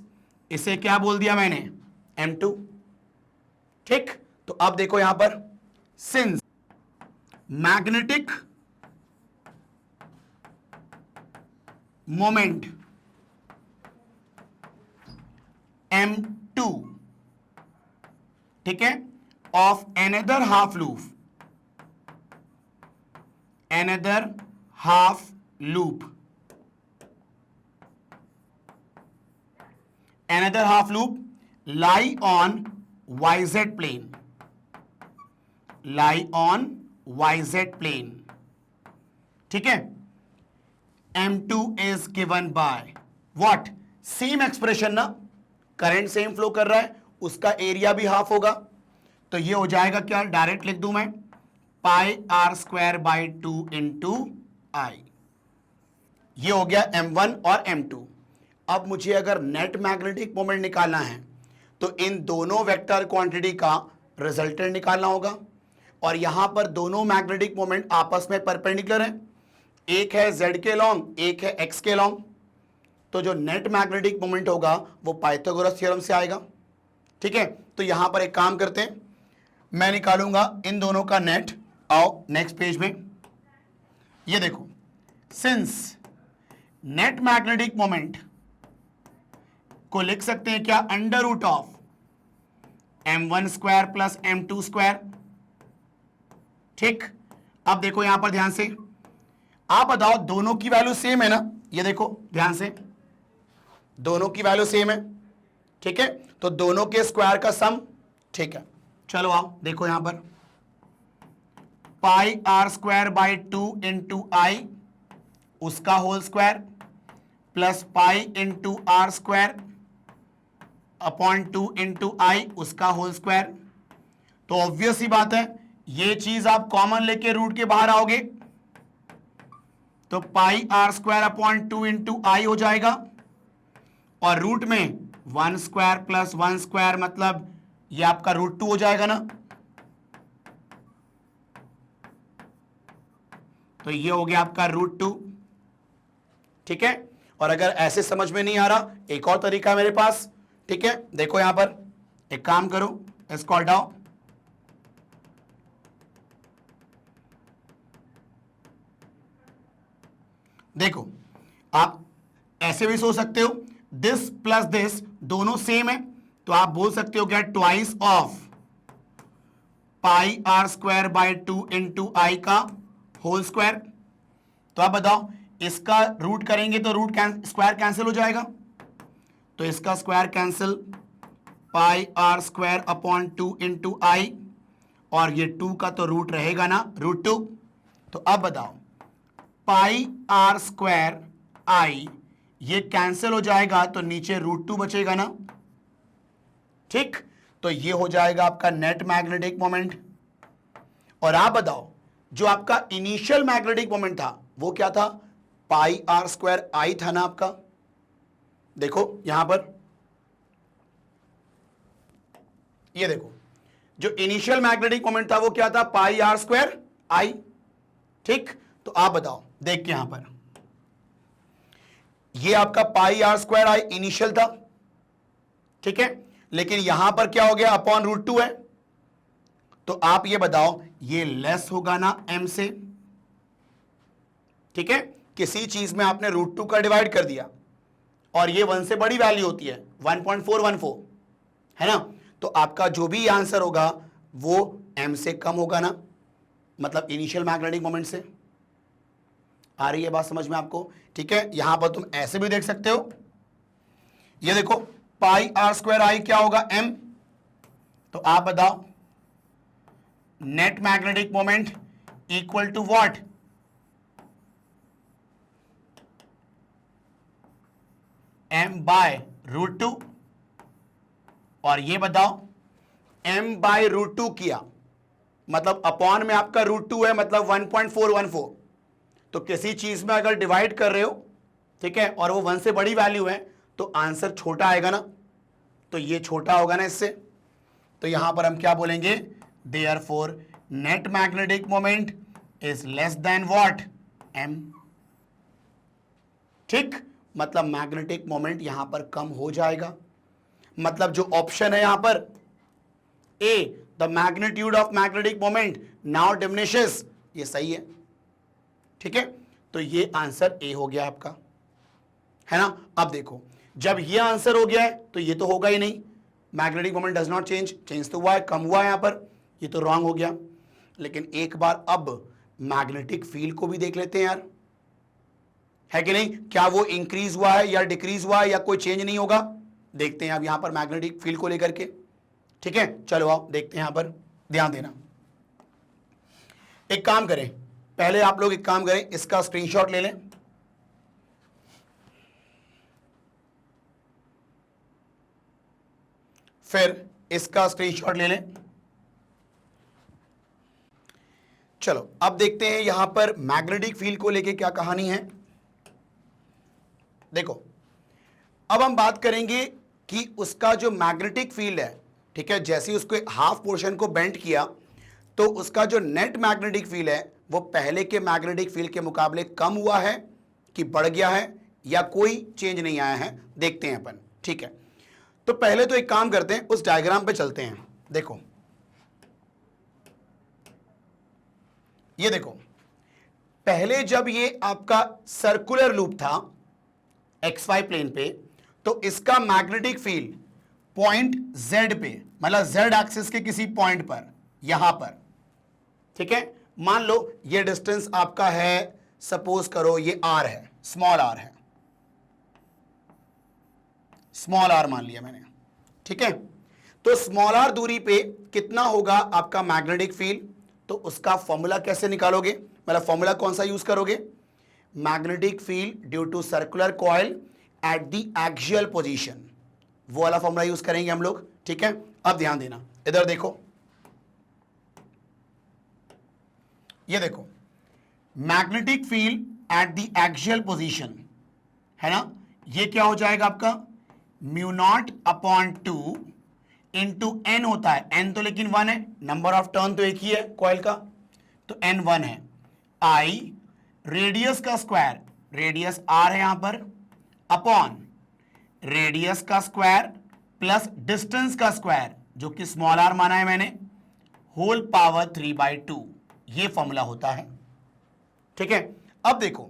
इसे क्या बोल दिया मैंने, m2, ठीक। तो अब देखो यहां पर, सिंस मैग्नेटिक मोमेंट m2, ठीक है, of another half loop, lie on yz plane, ठीक है। m2 is given by what, same expression ना, करंट सेम फ्लो कर रहा है, उसका एरिया भी हाफ होगा, तो ये हो जाएगा क्या, डायरेक्ट लिख दूं मैं, पाई आर स्क्वायर बाई 2 इंटू आई, ये हो गया m1 और m2। अब मुझे अगर नेट मैग्नेटिक मोमेंट निकालना है तो इन दोनों वेक्टर क्वांटिटी का रिजल्टेंट निकालना होगा, और यहां पर दोनों मैग्नेटिक मोमेंट आपस में परपेंडिकुलर हैं, एक है z के लॉन्ग, एक है x के लॉन्ग, तो जो नेट मैग्नेटिक मोमेंट होगा वो पाइथागोरस थ्योरम से आएगा, ठीक है। तो यहां पर एक काम करते हैं, मैं निकालूंगा इन दोनों का नेट, आओ नेक्स्ट पेज में, ये देखो, सिंस नेट मैग्नेटिक मोमेंट को लिख सकते हैं क्या, under root of m1 square plus m2 square, ठीक। अब देखो यहां पर ध्यान से, आप बताओ दोनों की वैल्यू सेम है ना, ये देखो ध्यान से, दोनों की वैल्यू सेम है, ठीक है, तो दोनों के स्क्वायर का सम, ठीक है। चलो आओ देखो यहां पर, pi r square by 2 into I उसका whole square plus pi into are square upon 2 into I उसका होल स्क्वायर। तो ऑब्वियस ही बात है, ये चीज आप कॉमन लेके रूट के बाहर आओगे तो pi r square upon 2 into आई हो जाएगा, और रूट में 1 स्क्वायर प्लस 1 स्क्वायर मतलब ये आपका √2 हो जाएगा ना, तो ये हो गया आपका √2, ठीक है। और अगर ऐसे समझ में नहीं आ रहा, एक और तरीका है मेरे पास, ठीक है, देखो यहां पर एक काम करो, इसको हटाओ, देखो आप ऐसे भी सोच सकते हो, दिस प्लस दिस दोनों सेम है, तो आप बोल सकते हो क्या, twice of pi r square by 2 into I का होल स्क्वायर। तो आप बताओ, इसका रूट करेंगे तो रूट स्क्वायर कैंसिल हो जाएगा, तो इसका square cancel, pi r square upon 2 into I, और ये 2 का तो रूट रहेगा ना, √2। तो अब बताओ, पाई आर स्क्वायर आई ये कैंसिल हो जाएगा तो नीचे √2 बचेगा ना, ठीक, तो ये हो जाएगा आपका नेट मैग्नेटिक मोमेंट। और आप बताओ, जो आपका इनिशियल मैग्नेटिक मोमेंट था वो क्या था, पाई आर स्क्वायर आई था ना आपका, देखो यहां पर, ये देखो जो इनिशियल मैग्नेटिक मोमेंट था वो क्या था, पाई आर स्क्वायर आई, ठीक। तो आप बताओ, देख के यहां पर, ये आपका पाई आर स्क्वायर आई इनिशियल था, ठीक है, लेकिन यहां पर क्या हो गया, अपॉन √2 है, तो आप ये बताओ ये लेस होगा ना m से, ठीक है, किसी चीज में आपने √2 का डिवाइड कर दिया और ये 1 से बड़ी वैल्यू होती है 1.414, है ना, तो आपका जो भी आंसर होगा वो m से कम होगा ना, मतलब इनिशियल मैग्नेटिक मोमेंट से। आ रही है बात समझ में आपको, ठीक है। यहां पर तुम ऐसे भी देख सकते हो, ये देखो पाई आर स्क्वायर आई क्या होगा, m, तो आप बताओ net magnetic moment equal to what, m by √2, और ये बताओ m बाय √2 किया मतलब अपॉन में आपका √2 है, मतलब 1.414, तो किसी चीज में अगर डिवाइड कर रहे हो, ठीक है, और वो 1 से बड़ी वैल्यू है तो आंसर छोटा आएगा ना, तो ये छोटा होगा ना इससे, तो यहां पर हम क्या बोलेंगे, therefore net magnetic moment is less than what, m, ठीक, मतलब मैग्नेटिक मोमेंट यहां पर कम हो जाएगा। मतलब जो ऑप्शन है यहां पर A, the magnitude of magnetic moment now diminishes, ये सही है, ठीक है, तो ये आंसर ए हो गया आपका, है ना। अब देखो, जब ये आंसर हो गया है तो ये तो होगा ही नहीं, magnetic moment does not change, change तो हुआ है, कम हुआ है यहां पर, ये तो रॉन्ग हो गया। लेकिन एक बार अब मैग्नेटिक फील्ड को भी देख लेते हैं यार, है कि नहीं, क्या वो इंक्रीज हुआ है या डिक्रीज हुआ है या कोई चेंज नहीं होगा, देखते हैं अब यहां पर मैग्नेटिक फील्ड को लेकर के, ठीक है। चलो आओ देखते हैं, यहां पर ध्यान देना। एक काम करें, पहले आप लोग एक काम करें, इसका स्क्रीनशॉट ले लें, फिर इसका स्क्रीनशॉट ले लें। चलो अब देखते हैं यहां पर मैग्नेटिक फील्ड को लेके क्या कहानी है। देखो अब हम बात करेंगे कि उसका जो मैग्नेटिक फील्ड है, ठीक है, जैसे ही उसको हाफ पोर्शन को बेंड किया तो उसका जो नेट मैग्नेटिक फील्ड है वो पहले के मैग्नेटिक फील्ड के मुकाबले कम हुआ है कि बढ़ गया है या कोई चेंज नहीं आया है, देखते हैं अपन, ठीक है। तो पहले तो एक काम करते हैं, उस डायग्राम पे चलते हैं। देखो ये देखो, पहले जब ये आपका सर्कुलर लूप था XY प्लेन पे, तो इसका मैग्नेटिक फील्ड पॉइंट Z पे, मतलब Z एक्सिस के किसी पॉइंट पर, यहां पर, ठीक है, मान लो ये डिस्टेंस आपका है सपोज करो ये आर है, स्मॉल आर है, स्मॉल आर मान लिया मैंने, ठीक है। तो स्मॉल आर दूरी पे कितना होगा आपका मैग्नेटिक फील्ड, तो उसका फॉर्मूला कैसे निकालोगे, मतलब फॉर्मूला कौन सा यूज करोगे, magnetic field due to circular coil at the axial position, वो वाला फॉर्मूला यूज करेंगे हम लोग, ठीक है। अब ध्यान देना, इधर देखो, ये देखो, magnetic field at the axial position है ना, ये क्या हो जाएगा आपका mu not upon 2 into N होता है, एन तो लेकिन 1 है, नंबर ऑफ टर्न तो एक ही है कॉइल का, तो एन 1 है, आई रेडियस का स्क्वायर, रेडियस आर है यहां पर, अपॉन रेडियस का स्क्वायर प्लस डिस्टेंस का स्क्वायर जो कि स्मॉल आर माना है मैंने, होल पावर 3/2, ये फॉर्मूला होता है, ठीक है। अब देखो,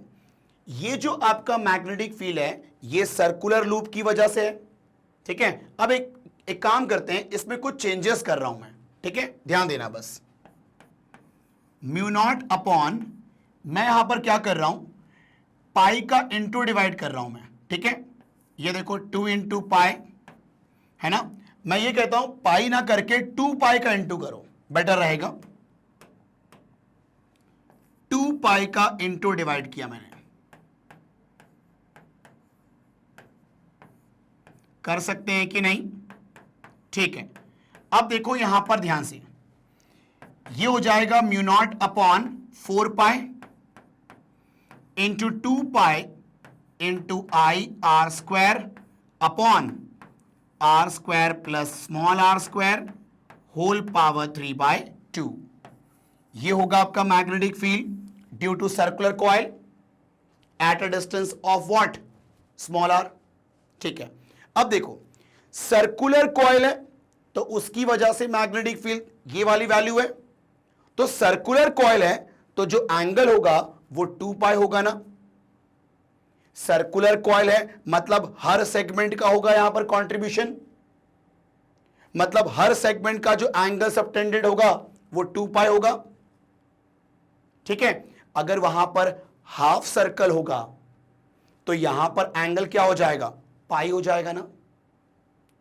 ये जो आपका मैग्नेटिक फील्ड है ये सर्कुलर लूप की वजह से है, ठीक है। अब एक काम करते हैं, इसमें कुछ चेंजेस कर रहा हूं मैं, ठीक है, ध्यान देना बस। म्यू नॉट अपॉन, मैं यहां पर क्या कर रहा हूं, पाई का इंटू डिवाइड कर रहा हूं मैं, ठीक है। ये देखो 2 इंटू पाई है ना, मैं ये कहता हूं पाई ना करके 2 पाई का इंटू करो, बेटर रहेगा। 2 पाई का इंटू डिवाइड किया मैंने, कर सकते हैं कि नहीं, ठीक है। अब देखो यहां पर ध्यान से, ये हो जाएगा mu not upon 4 pi into 2 pi into I R square upon R square plus small R square whole power 3/2, ये होगा आपका magnetic field due to circular coil at a distance of what, small R, ठीक है। अब देखो सर्कुलर कॉइल है तो उसकी वजह से मैग्नेटिक फील्ड ये वाली वैल्यू है, तो सर्कुलर कॉइल है तो जो एंगल होगा वो 2 पाई होगा ना, सर्कुलर कॉइल है मतलब हर सेगमेंट का होगा यहां पर कंट्रीब्यूशन, मतलब हर सेगमेंट का जो एंगल सबटेंडेड होगा वो 2 पाई होगा, ठीक है। अगर वहां पर हाफ सर्कल होगा तो यहां पर एंगल क्या हो जाएगा, पाई हो जाएगा ना,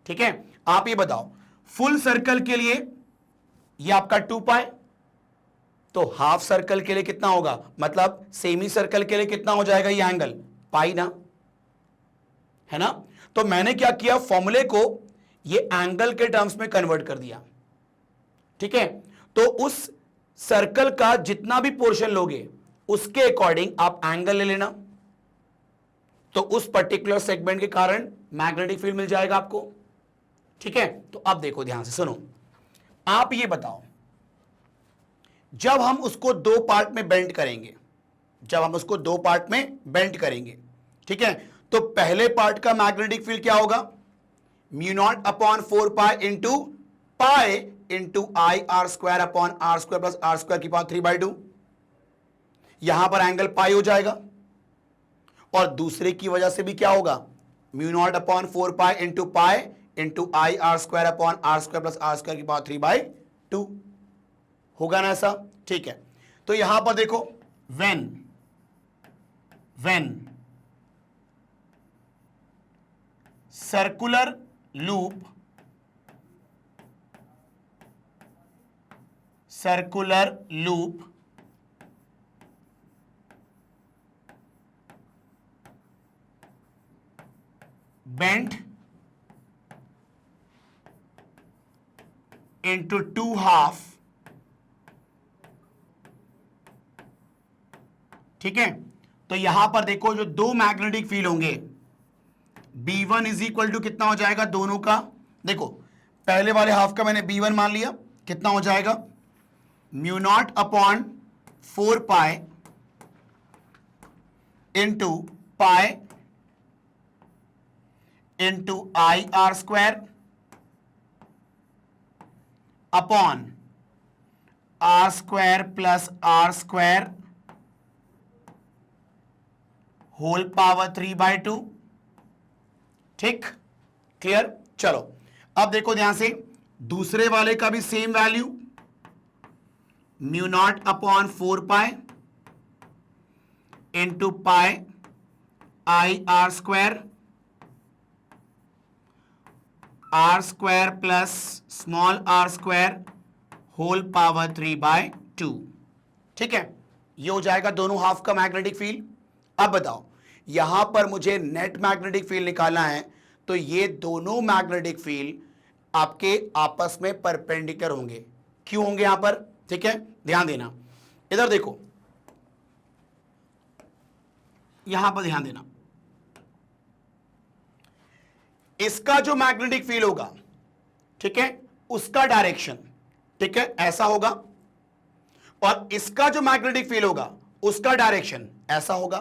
ठीक है। आप ये बताओ फुल सर्कल के लिए ये आपका 2 पाई, तो हाफ सर्कल के लिए कितना होगा, मतलब सेमी सर्कल के लिए कितना हो जाएगा ये एंगल, पाई ना, है ना। तो मैंने क्या किया, फॉर्मूले को ये एंगल के टर्म्स में कन्वर्ट कर दिया, ठीक है। तो उस सर्कल का जितना भी पोर्शन लोगे उसके अकॉर्डिंग आप एंगल ले लेना, तो उस पर्टिकुलर सेगमेंट के कारण मैग्नेटिक फील्ड मिल जाएगा आपको, ठीक है। तो अब देखो ध्यान से सुनो, आप ये बताओ जब हम उसको 2 पार्ट में बेंड करेंगे, जब हम उसको 2 पार्ट में बेंड करेंगे, ठीक है, तो पहले पार्ट का मैग्नेटिक फील्ड क्या होगा, mu not upon 4 pi into pi into I R square upon R square plus R square की पावर 3/2, यहां पर एंगल पाई हो जाएगा, और दूसरे की वजह से भी क्या होगा, mu not upon 4 pi into I R square upon R square plus R square की पावर 3/2 होगा ना ऐसा, ठीक है। तो यहां पर देखो when circular loop bent into 2 half, ठीक है। तो यहां पर देखो जो 2 मैग्नेटिक फील्ड होंगे, B1 इज इक्वल टू कितना हो जाएगा दोनों का, देखो पहले वाले हाफ का मैंने B1 मान लिया, कितना हो जाएगा mu not upon 4 pi into pi into I R square upon R square plus R square whole power 3/2, ठीक, क्लियर। चलो अब देखो ध्यान से, दूसरे वाले का भी same value, mu not upon 4 pi into pi I R square plus small R square whole power 3/2। ठीक है, ये हो जाएगा दोनों हाफ का मैग्नेटिक फील्ड। अब बताओ, यहां पर मुझे नेट मैग्नेटिक फील्ड निकालना है, तो ये दोनों मैग्नेटिक फील्ड आपके आपस में परपेंडिकुलर होंगे। क्यों होंगे यहां पर? ठीक है, ध्यान देना, इधर देखो, यहां पर ध्यान देना, इसका जो मैग्नेटिक फील्ड होगा, ठीक है, उसका डायरेक्शन, ठीक है, ऐसा होगा, और इसका जो मैग्नेटिक फील्ड होगा उसका डायरेक्शन ऐसा होगा।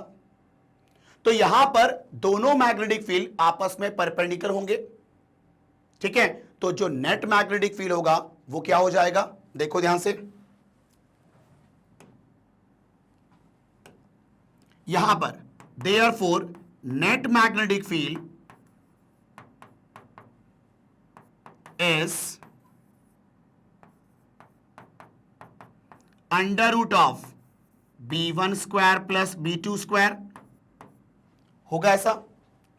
तो यहां पर दोनों मैग्नेटिक फील्ड आपस में परपेंडिकुलर होंगे। ठीक है, तो जो नेट मैग्नेटिक फील्ड होगा वो क्या हो जाएगा? देखो ध्यान से, यहां पर therefore net magnetic field is under root of b1 square plus b2 square होगा ऐसा।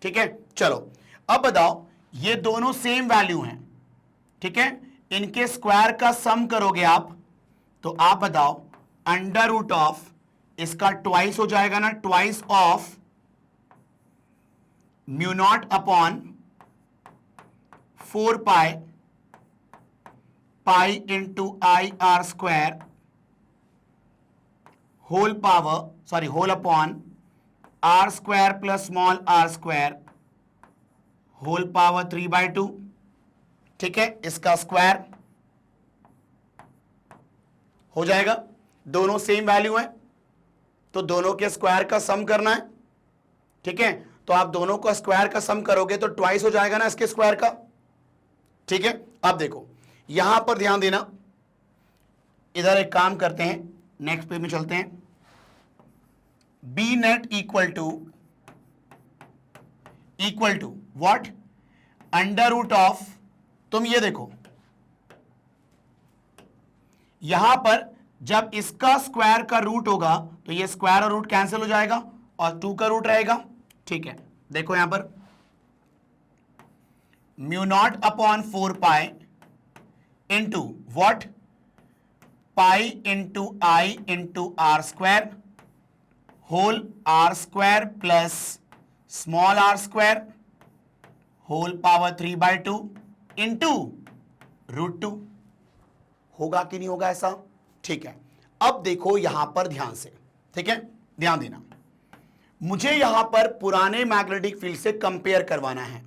ठीक है, चलो अब बताओ, ये दोनों सेम वैल्यू हैं, ठीक है, इनके स्क्वायर का सम करोगे आप, तो आप बताओ अंडर रूट ऑफ, इसका ट्वाइस हो जाएगा ना, twice of mu not upon 4 pi into I R square whole power, sorry, whole upon R square plus small R square whole power 3/2। ठीक है, इसका स्क्वायर हो जाएगा, दोनों सेम वैल्यू है तो दोनों के स्क्वायर का सम करना है। ठीक है, तो आप दोनों का स्क्वायर का सम करोगे तो ट्वाइस हो जाएगा ना इसके स्क्वायर का। ठीक है, अब देखो यहां पर ध्यान देना, इधर एक काम करते हैं, नेक्स्ट पेज में चलते हैं। B net equal to what? Under root of, तुम ये देखो, यहां पर जब इसका स्क्वायर का रूट होगा तो ये स्क्वायर और रूट कैंसिल हो जाएगा और 2 का रूट रहेगा। ठीक है, देखो यहां पर mu not upon 4 pi into what? Pi into I into are square whole R square plus small R square whole power 3/2 into √2। होगा कि नहीं होगा ऐसा? ठीक है, अब देखो यहां पर ध्यान से, ठीक है, ध्यान देना, मुझे यहां पर पुराने मैग्नेटिक फील्ड से कंपेयर करवाना है।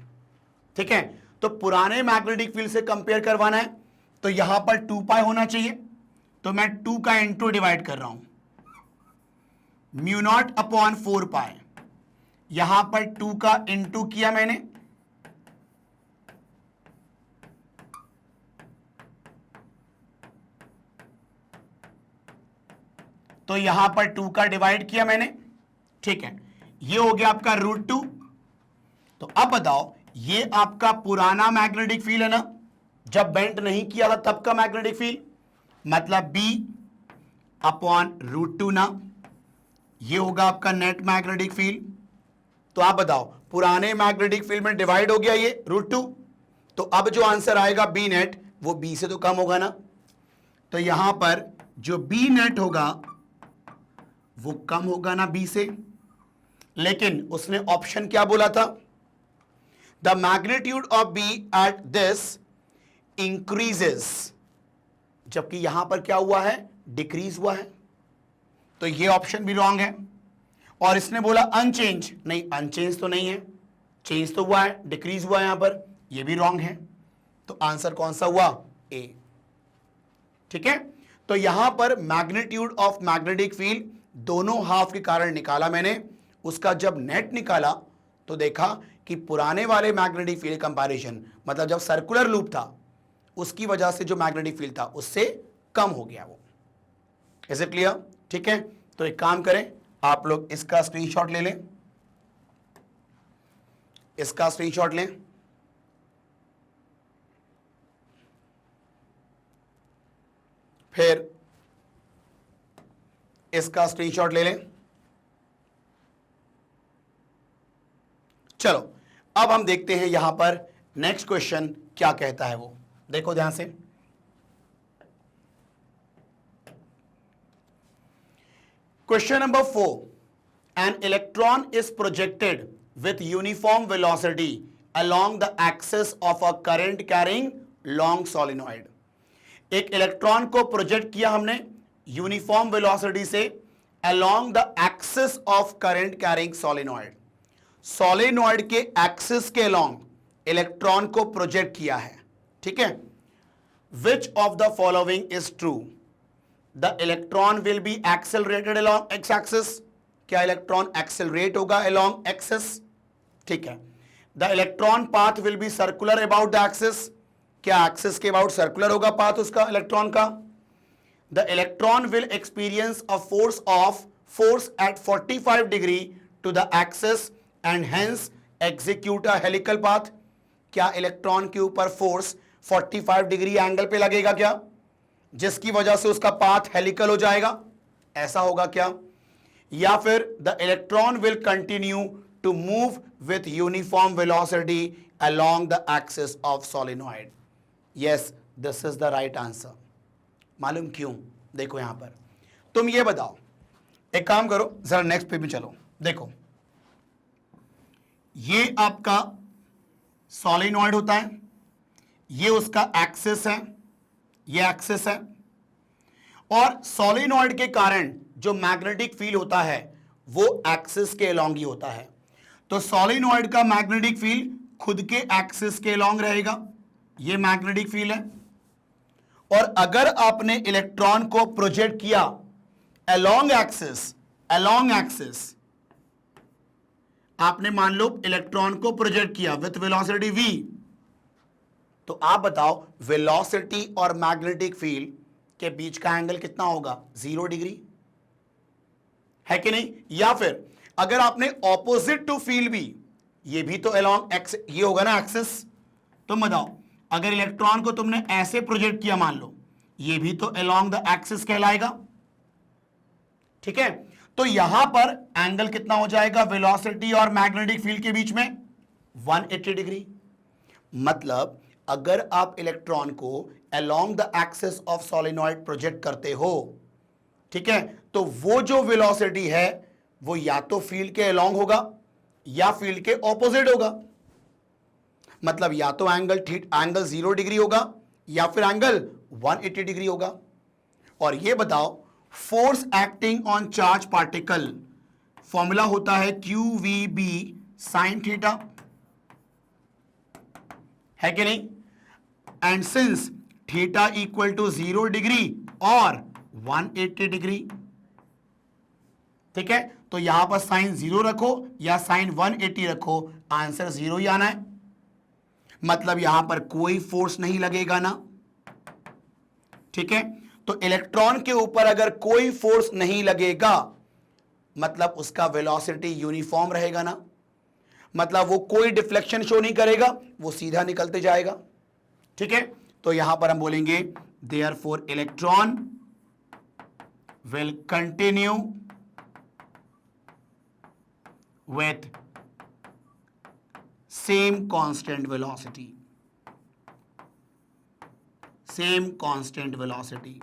ठीक है, तो पुराने मैग्नेटिक फील्ड से कंपेयर करवाना है तो यहां पर 2 पाई होना चाहिए, तो मैं 2 का इंटू डिवाइड कर रहा हूं, म्यू नॉट अपॉन 4 पाई, यहां पर 2 का इंटू किया मैंने, तो यहां पर 2 का डिवाइड किया मैंने। ठीक है, ये हो गया आपका √2। तो अब बताओ, ये आपका पुराना मैग्नेटिक फील्ड है ना, जब बेंड नहीं किया था तब का मैग्नेटिक फील्ड, मतलब B अपॉन √2 ना, ये होगा आपका नेट मैग्नेटिक फील्ड। तो आप बताओ, पुराने मैग्नेटिक फील्ड में डिवाइड हो गया ये √2, तो अब जो आंसर आएगा B नेट वो B से तो कम होगा ना, तो यहां पर जो B नेट होगा वो कम होगा ना B से। लेकिन उसने ऑप्शन क्या बोला था? The magnitude of B at this increases, जबकि यहां पर क्या हुआ है? डिक्रीज हुआ है, तो ये ऑप्शन भी रॉन्ग है। और इसने बोला अनचेंज, नहीं अनचेंज तो नहीं है, चेंज तो हुआ है, डिक्रीज हुआ है यहां पर, ये भी रॉन्ग है। तो आंसर कौन सा हुआ? ए। ठीक है, तो यहां पर मैग्नीट्यूड ऑफ मैग्नेटिक फील्ड दोनों हाफ के कारण निकाला मैंने, उसका जब नेट निकाला तो देखा कि पुराने वाले मैग्नेटिक फील्ड कंपैरिजन, मतलब जब सर्कुलर लूप था उसकी वजह से जो मैग्नेटिक फील्ड था उससे कम हो गया वो। Is it clear? ठीक है, तो एक काम करें, आप लोग इसका स्क्रीनशॉट ले लें, इसका स्क्रीनशॉट लें, फिर इसका स्क्रीनशॉट ले लें, चलो अब हम देखते हैं यहां पर नेक्स्ट क्वेश्चन क्या कहता है वो, देखो ध्यान से। Question number 4, an electron is projected with uniform velocity along the axis of a current carrying long solenoid। एक इलेक्ट्रॉन को प्रोजेक्ट किया हमने यूनिफॉर्म वेलोसिटी से along the axis of current carrying solenoid। Solenoid के एक्सिस के along इलेक्ट्रॉन को प्रोजेक्ट किया है, ठीक है। Which of the following is true? The electron will be accelerated along x axis। क्या इलेक्ट्रॉन एक्सेलरेट होगा along axis? ठीक है। The electron path will be circular about the axis। क्या एक्सिस के अबाउट सर्कुलर होगा पाथ उसका इलेक्ट्रॉन का? The electron will experience a force at 45 degree to the axis and hence execute a helical path। क्या इलेक्ट्रॉन के ऊपर फोर्स 45 डिग्री एंगल पे लगेगा क्या, जिसकी वजह से उसका पाथ हेलिकल हो जाएगा, ऐसा होगा क्या? या फिर the electron will continue to move with uniform velocity along the axis of solenoid. Yes, this is the right answer. मालूम क्यों? देखो यहां पर तुम ये बताओ, एक काम करो जरा नेक्स्ट पे भी चलो। देखो ये आपका सोलेनॉइड होता है, ये उसका एक्सिस है, ये एक्सिस है, और सोलेनॉइड के कारण जो मैग्नेटिक फील्ड होता है वो एक्सिस के अलोंग ही होता है। तो सोलेनॉइड का मैग्नेटिक फील्ड खुद के एक्सिस के अलोंग रहेगा, ये मैग्नेटिक फील्ड है। और अगर आपने इलेक्ट्रॉन को प्रोजेक्ट किया अलोंग एक्सिस, आपने मान लो इलेक्ट्रॉन को प्रोजेक्ट किया विथ वेलोसिटी v, तो आप बताओ वेलोसिटी और मैग्नेटिक फील्ड के बीच का एंगल कितना होगा? 0 डिग्री है कि नहीं? या फिर अगर आपने ऑपोजिट टू फील्ड भी, ये भी तो अलोंग एक्स, ये होगा ना एक्सिस। तुम बताओ अगर इलेक्ट्रॉन को तुमने ऐसे प्रोजेक्ट किया मान लो, ये भी तो अलोंग द एक्सिस कहलाएगा, ठीक है। तो यहां पर एंगल कितना हो जाएगा वेलोसिटी और मैग्नेटिक फील्ड के बीच में? 180 डिग्री। मतलब अगर आप इलेक्ट्रॉन को along the axis of solenoid project करते हो, ठीक है, तो वो जो वेलोसिटी है वो या तो फील्ड के अलोंग होगा या फील्ड के ऑपोजिट होगा। मतलब या तो एंगल 0 डिग्री होगा या फिर एंगल 180 डिग्री होगा। और ये बताओ force acting on charge particle formula होता है QVB sin थीटा, है कि नहीं? And since theta equal to 0 degree और 180 डिग्री, ठीक है, तो यहां पर साइन 0 रखो या साइन 180 रखो, आंसर 0 ही आना है। मतलब यहां पर कोई फोर्स नहीं लगेगा ना, ठीक है। तो इलेक्ट्रॉन के ऊपर अगर कोई फोर्स नहीं लगेगा मतलब उसका वेलोसिटी यूनिफॉर्म रहेगा ना, मतलब वो कोई डिफ्लेक्शन शो नहीं करेगा, वो सीधा निकलते जाएगा, ठीक है। तो यहां पर हम बोलेंगे therefore electron will continue with same constant velocity, same constant velocity,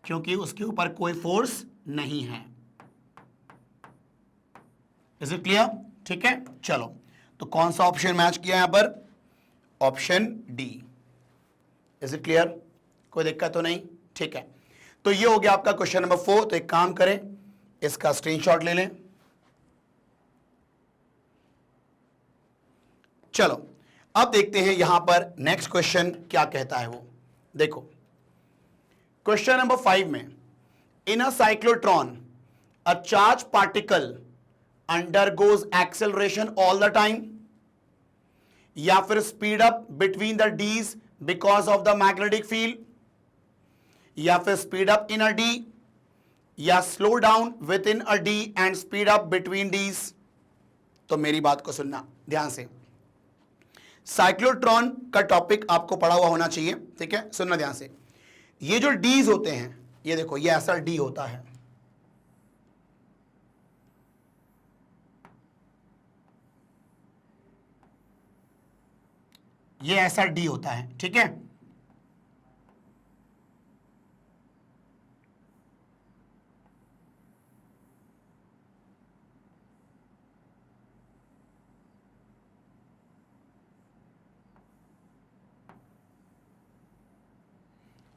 क्योंकि उसके ऊपर कोई फोर्स नहीं है। Is it clear? ठीक है, चलो तो कौन सा ऑप्शन मैच किया यहां पर? Option D. Is it clear? कोई दिक्कत तो नहीं? ठीक है, तो ये हो गया आपका क्वेश्चन नंबर 4। तो एक काम करें, इसका स्क्रीनशॉट ले लें। चलो अब देखते हैं यहां पर नेक्स्ट क्वेश्चन क्या कहता है वो। देखो क्वेश्चन नंबर 5 में, in a cyclotron a charge particle undergoes acceleration all the time, या फिर speed up between the dees because of the magnetic field, या फिर speed up in a dee, या slow down within a dee and speed up between dees. तो मेरी बात को सुनना ध्यान से, साइक्लोट्रॉन का टॉपिक आपको पढ़ा हुआ होना चाहिए, ठीक है, सुनना ध्यान से। ये जो डीज होते हैं, ये देखो ये ऐसा डी होता है, ये ऐसा डी होता है, ठीक है।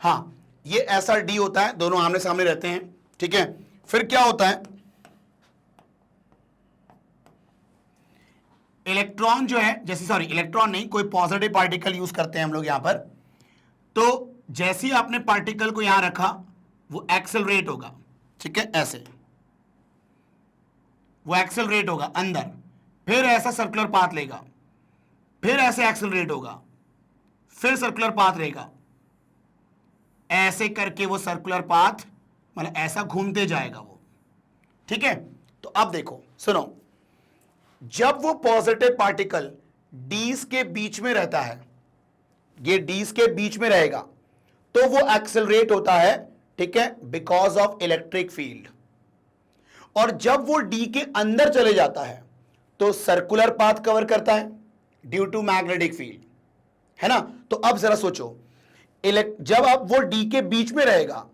हाँ, ये ऐसा डी होता है, दोनों आमने सामने रहते हैं, ठीक है। फिर क्या होता है, इलेक्ट्रॉन जो है, जैसे सॉरी इलेक्ट्रॉन नहीं, कोई पॉजिटिव पार्टिकल यूज करते हैं हम लोग यहां पर। तो जैसे ही आपने पार्टिकल को यहां रखा वो एक्सेलरेट होगा, ठीक है, ऐसे वो एक्सेलरेट होगा अंदर, फिर ऐसा सर्कुलर पाथ लेगा, फिर ऐसे एक्सेलरेट होगा, फिर सर्कुलर पाथ रहेगा, ऐसे करके वो सर्कुलर पाथ मतलब ऐसा घूमते जाएगा वो, ठीक है। तो अब देखो सुनो, जब वो पॉजिटिव पार्टिकल डीज के बीच में रहता है, ये डीज के बीच में रहेगा, तो वो एक्सेलरेट होता है, ठीक है, बिकॉज ऑफ इलेक्ट्रिक फील्ड। और जब वो डी के अंदर चले जाता है तो सर्कुलर पाथ कवर करता है ड्यू टू मैग्नेटिक फील्ड, है ना। तो अब जरा सोचो, जब अब वो डी के बीच में रहेगा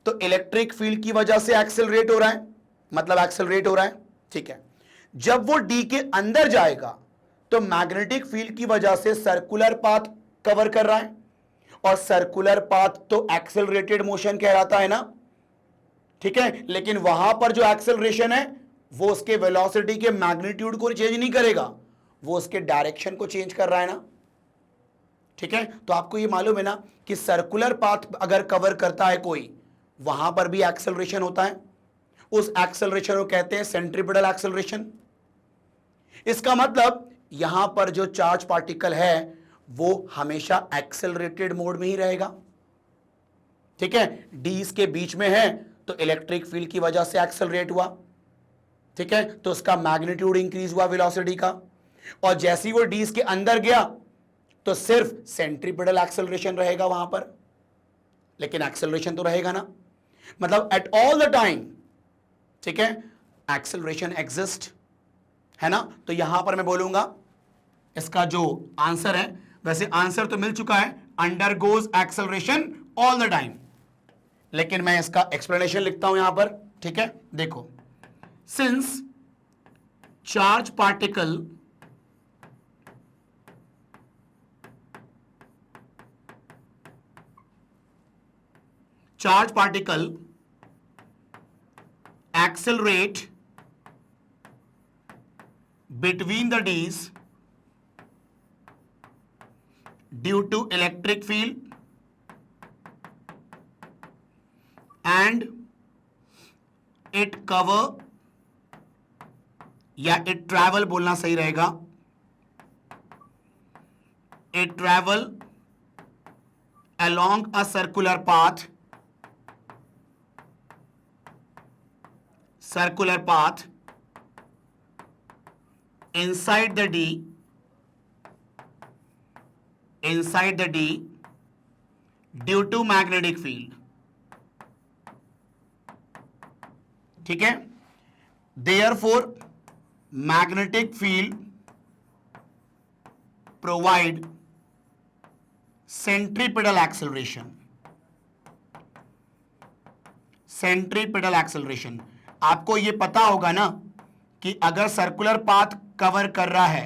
तो इलेक्ट्रिक फील्ड की वजह से एक्सेलरेट हो रहा है, मतलब एक्सेलरेट हो रहा है, ठीक है। जब वो डी के अंदर जाएगा तो मैग्नेटिक फील्ड की वजह से सर्कुलर पाथ कवर कर रहा है, और सर्कुलर पाथ तो एक्सेलरेटेड मोशन कहलाता है ना, ठीक है। लेकिन वहां पर जो एक्सेलरेशन है वो उसके वेलोसिटी के मैग्नीट्यूड को चेंज नहीं करेगा, वो उसके डायरेक्शन को चेंज कर रहा है ना, ठीक है। तो आपको ये मालूम है ना कि सर्कुलर पाथ अगर कवर करता है कोई, वहां पर भी एक्सेलरेशन होता है, उस एक्सेलरेशन को कहते हैं सेंट्रीपिटल एक्सेलरेशन। इसका मतलब यहां पर जो चार्ज पार्टिकल है वो हमेशा एक्सेलरेटेड मोड में ही रहेगा, ठीक है। डीज के बीच में है तो इलेक्ट्रिक फील्ड की वजह से एक्सेलरेट हुआ, ठीक है, तो उसका मैग्नीट्यूड इंक्रीज हुआ वेलोसिटी का। और जैसे ही वो डीज के अंदर गया तो सिर्फ सेंट्रीपिटल एक्सेलरेशन रहेगा वहां पर, लेकिन एक्सेलरेशन तो रहेगा ना, मतलब एट ऑल द टाइम, ठीक है, एक्सेलरेशन एग्जिस्ट, है ना। तो यहां पर मैं बोलूंगा इसका जो आंसर है, वैसे आंसर तो मिल चुका है, undergoes acceleration all the time, लेकिन मैं इसका एक्सप्लेनेशन लिखता हूं यहां पर, ठीक है। देखो, since charge particle accelerate between the D's due to electric field and it cover या it travel बोलना सही रहेगा, it travel along a circular path inside the D due to magnetic field, ठीक है। Therefore magnetic field provide centripetal acceleration। आपको ये पता होगा ना कि अगर सर्कुलर पाथ कवर कर रहा है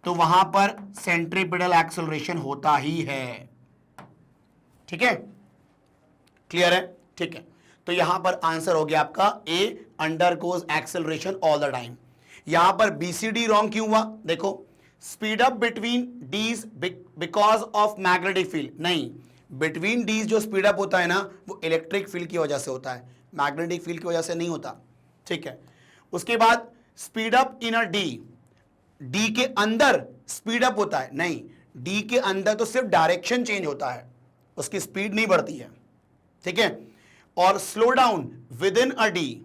तो वहां पर सेंट्रीपिटल एक्सेलरेशन होता ही है, ठीक है, क्लियर है, ठीक है। तो यहां पर आंसर हो गया आपका A, undergoes acceleration all the time. यहां पर बीसीडी रॉन्ग क्यों हुआ, देखो, speed up between dees because of magnetic field, नहीं, बिटवीन डीज जो स्पीड अप होता है ना वो इलेक्ट्रिक फील्ड की वजह से होता है, मैग्नेटिक फील्ड की वजह से नहीं होता, ठीक है। उसके बाद speed up in a D के अंदर स्पीड अप होता है, नहीं, डी के अंदर तो सिर्फ डायरेक्शन चेंज होता है, उसकी स्पीड नहीं बढ़ती है, ठीक है। और slow down within a D,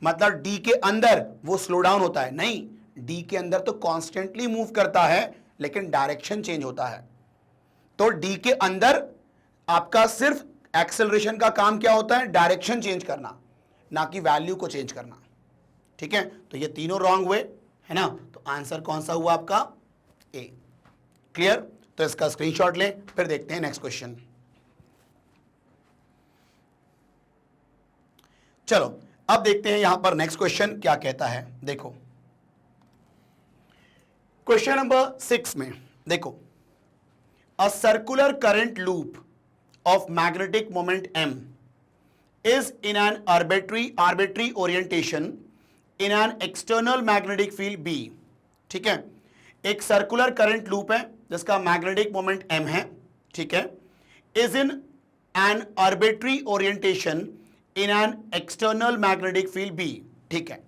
मतलब डी के अंदर वो स्लो डाउन होता है, नहीं, डी के अंदर तो कॉन्स्टेंटली मूव करता है लेकिन डायरेक्शन चेंज होता है। तो डी के अंदर आपका सिर्फ एक्सेलरेशन का काम क्या होता है, डायरेक्शन चेंज करना, ना कि वैल्यू को चेंज करना, ठीक है। तो ये तीनों रॉन्ग हुए, है ना, तो आंसर कौन सा हुआ आपका, ए। क्लियर, तो इसका स्क्रीनशॉट लें, फिर देखते हैं नेक्स्ट क्वेश्चन। चलो अब देखते हैं यहां पर नेक्स्ट क्वेश्चन क्या कहता है। देखो क्वेश्चन नंबर 6 में देखो, a circular current loop of magnetic moment M is in an arbitrary orientation in an external magnetic field B। ठीक है, एक सर्कुलर करंट लूप है जिसका मैग्नेटिक मोमेंट M है, ठीक है, is in an arbitrary orientation in an external magnetic field B। ठीक है,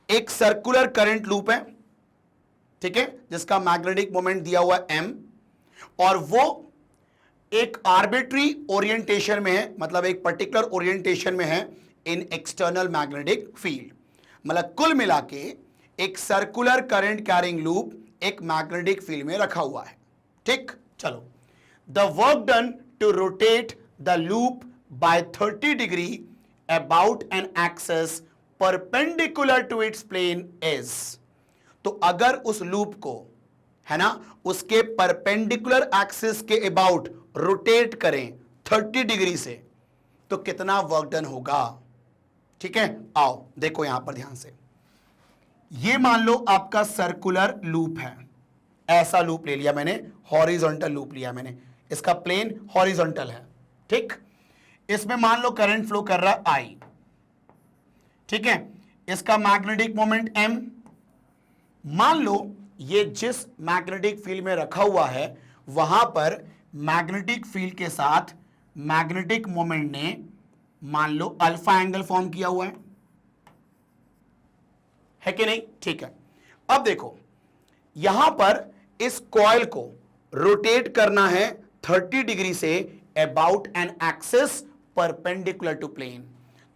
एक सर्कुलर करंट लूप है, ठीक है, जिसका मैग्नेटिक मोमेंट दिया हुआ M और वो एक आर्बिट्री ओरिएंटेशन में है, मतलब एक पर्टिकुलर ओरिएंटेशन में है इन एक्सटर्नल मैग्नेटिक फील्ड। मतलब कुल मिला के एक सर्कुलर करंट कैरिंग लूप एक मैग्नेटिक फील्ड में रखा हुआ है। ठीक, चलो, the work done to rotate the loop by 30 degree about an axis perpendicular to its plane is. तो अगर उस लूप को, है ना, उसके परपेंडिकुलर एक्सिस के अबाउट रोटेट करें 30 डिग्री से, तो कितना वर्क डन होगा। ठीक है, आओ देखो यहां पर ध्यान से, ये मान लो आपका सर्कुलर लूप है, ऐसा लूप ले लिया मैंने, हॉरिजॉन्टल लूप लिया मैंने, इसका प्लेन हॉरिजॉन्टल है। ठीक, इसमें मान लो करंट फ्लो कर रहा है आई, ठीक है, इसका मैग्नेटिक मोमेंट M, मान लो ये जिस मैग्नेटिक फील्ड में रखा हुआ है वहां पर मैग्नेटिक फील्ड के साथ मैग्नेटिक मोमेंट ने मान लो अल्फा एंगल फॉर्म किया हुआ है कि नहीं। ठीक है, अब देखो यहां पर इस कॉइल को रोटेट करना है 30 डिग्री से about an axis perpendicular to plane.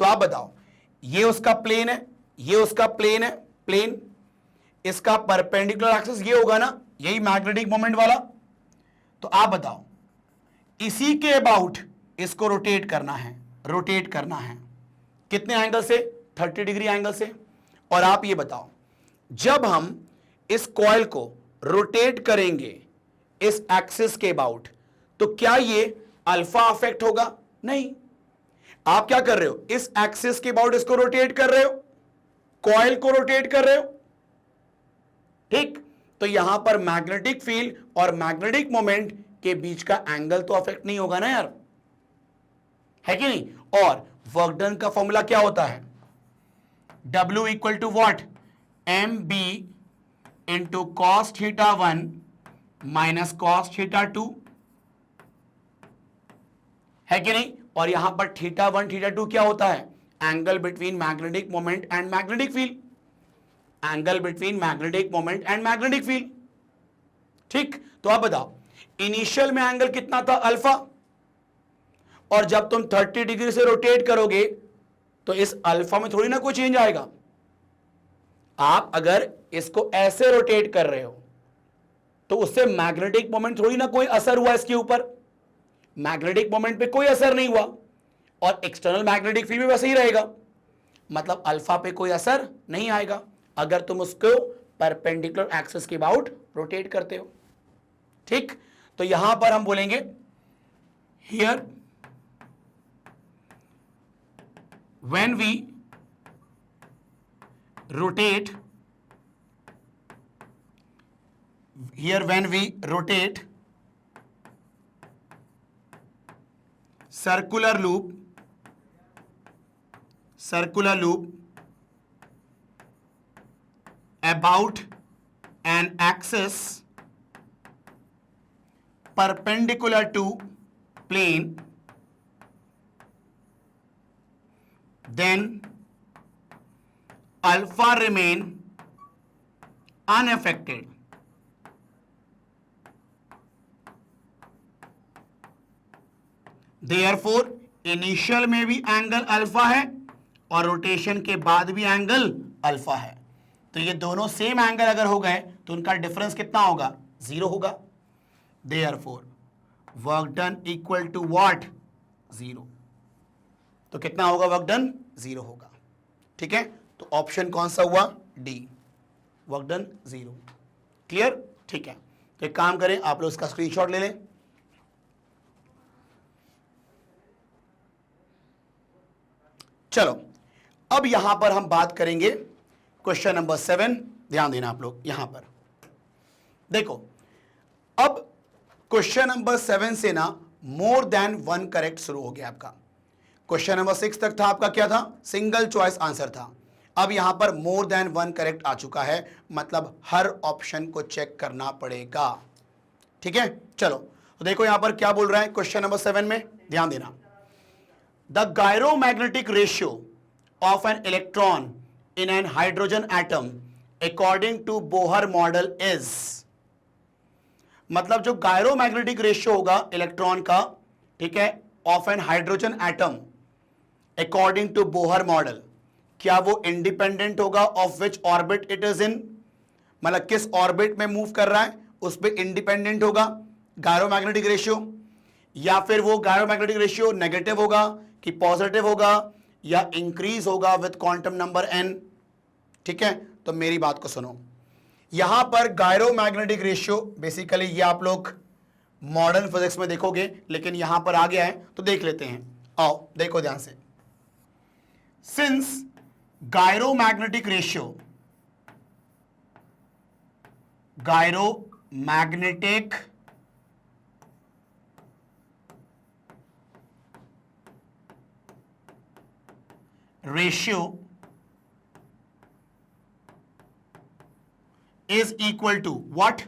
तो आप बताओ, ये उसका प्लेन है, ये उसका प्लेन है, प्लेन, इसका परपेंडिकुलर एक्सिस ये होगा ना, यही मैग्नेटिक मोमेंट वाला। तो आप बताओ, इसी के अबाउट इसको रोटेट करना है, रोटेट करना है कितने एंगल से, 30 डिग्री एंगल से। और आप ये बताओ, जब हम इस कॉइल को रोटेट करेंगे इस एक्सिस के अबाउट, तो क्या ये अल्फा अफेक्ट होगा, नहीं। आप क्या कर रहे हो, इस एक्सिस के अबाउट इसको रोटेट कर रहे हो, कॉइल को रोटेट कर रहे हो। ठीक, तो यहां पर मैग्नेटिक फील्ड और मैग्नेटिक मोमेंट के बीच का एंगल तो अफेक्ट नहीं होगा ना यार, है कि नहीं। और वर्क डन का फॉर्मूला क्या होता है, W equal to what, MB into cos theta 1 minus cos theta 2, है कि नहीं। और यहां पर थीटा 1 थीटा 2 क्या होता है, angle between magnetic moment and magnetic field, angle between magnetic moment and magnetic field. ठीक, तो आप बताओ, इनिशियल में एंगल कितना था, अल्फा, और जब तुम 30 डिग्री से रोटेट करोगे तो इस अल्फा में थोड़ी ना कोई चेंज आएगा। आप अगर इसको ऐसे रोटेट कर रहे हो तो उससे मैग्नेटिक मोमेंट थोड़ी ना कोई असर हुआ, इसके ऊपर मैग्नेटिक मोमेंट पे कोई असर नहीं हुआ, और एक्सटर्नल मैग्नेटिक फील्ड भी वैसे ही रहेगा, मतलब अल्फा पे कोई असर नहीं आएगा अगर तुम उसको परपेंडिकुलर एक्सिस के अबाउट रोटेट करते हो। ठीक, तो यहां पर हम बोलेंगे here when we rotate, here when we rotate circular loop about an axis perpendicular to plane, then alpha remain unaffected. Therefore initial में भी एंगल अल्फा है और रोटेशन के बाद भी एंगल अल्फा है, तो ये दोनों सेम एंगल अगर हो गए तो उनका डिफरेंस कितना होगा, 0 होगा। Therefore work done equal to what, 0। तो कितना होगा वर्क डन, 0 होगा। ठीक है, तो ऑप्शन कौन सा हुआ, डी, वर्क डन 0। क्लियर? ठीक है, तो एक काम करें, आप लोग इसका स्क्रीनशॉट ले लें। चलो, अब यहां पर हम बात करेंगे क्वेश्चन नंबर 7। ध्यान देना आप लोग यहां पर देखो। अब क्वेश्चन नंबर 7 से ना मोर देन वन करेक्ट शुरू हो गया आपका। क्वेश्चन नंबर 6 तक था आपका क्या था? सिंगल चॉइस आंसर था। अब यहां पर मोर देन वन करेक्ट आ चुका है, मतलब हर ऑप्शन को चेक करना पड़ेगा। ठीक है, चलो तो देखो यहां पर क्या बोल रहा है क्वेश्चन नंबर 7 में, ध्यान देना। The gyromagnetic ratio of an electron in an hydrogen atom according to Bohr model is, मतलब जो गायरोमैग्नेटिक रेशियो होगा इलेक्ट्रॉन का, ठीक है, of an hydrogen atom according to Bohr model, क्या वो इंडिपेंडेंट होगा of which orbit it is in, मतलब किस ऑर्बिट में मूव कर रहा है उस पर इंडिपेंडेंट होगा गायरोमैग्नेटिक रेशियो, या फिर वो गायरोमैग्नेटिक रेशियो नेगेटिव होगा कि पॉजिटिव होगा, या इंक्रीज होगा विद क्वांटम नंबर n। ठीक है, तो मेरी बात को सुनो। यहां पर गायरोमैग्नेटिक रेशियो बेसिकली ये आप लोग मॉडर्न फिजिक्स में देखोगे, लेकिन यहां पर आ गया है तो देख लेते हैं। आओ देखो ध्यान से। Since gyromagnetic ratio, gyromagnetic ratio is equal to what,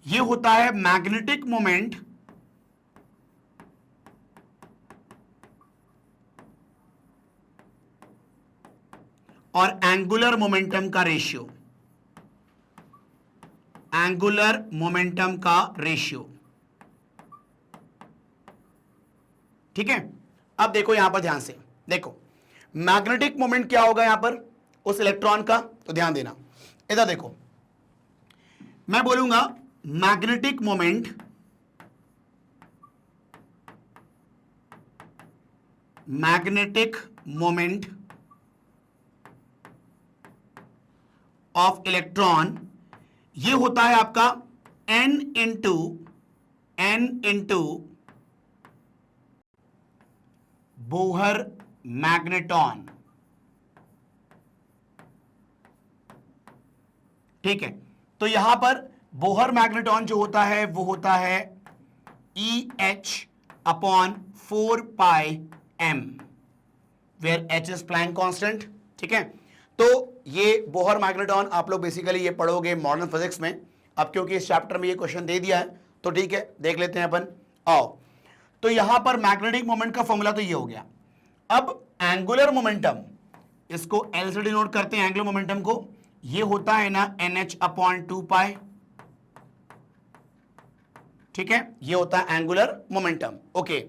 ये होता है मैग्नेटिक मोमेंट और एंगुलर मोमेंटम का रेशियो, एंगुलर मोमेंटम का रेशियो। ठीक है, अब देखो यहां पर ध्यान से देखो, मैग्नेटिक मोमेंट क्या होगा यहां पर उस इलेक्ट्रॉन का, तो ध्यान देना इधर देखो। मैं बोलूंगा मैग्नेटिक मोमेंट ऑफ इलेक्ट्रॉन, ये होता है आपका n इंटू बोहर मैग्नेटॉन। ठीक है, तो यहां पर बोहर मैग्नेटॉन जो होता है वो होता है EH/4πm, where H is Planck constant. ठीक है, तो ये बोहर मैग्नेटॉन आप लोग बेसिकली ये पढ़ोगे मॉडर्न फिजिक्स में। अब क्योंकि इस चैप्टर में ये क्वेश्चन दे दिया है तो ठीक है देख लेते हैं अपन। आओ, तो यहां पर मैग्नेटिक मोमेंट का फॉर्मूला तो ये हो गया। अब एंगुलर मोमेंटम, इसको L से डिनोट करते हैं एंगुलर मोमेंटम को, ये होता है ना NH/2π। ठीक है, ये होता है एंगुलर मोमेंटम। ओके,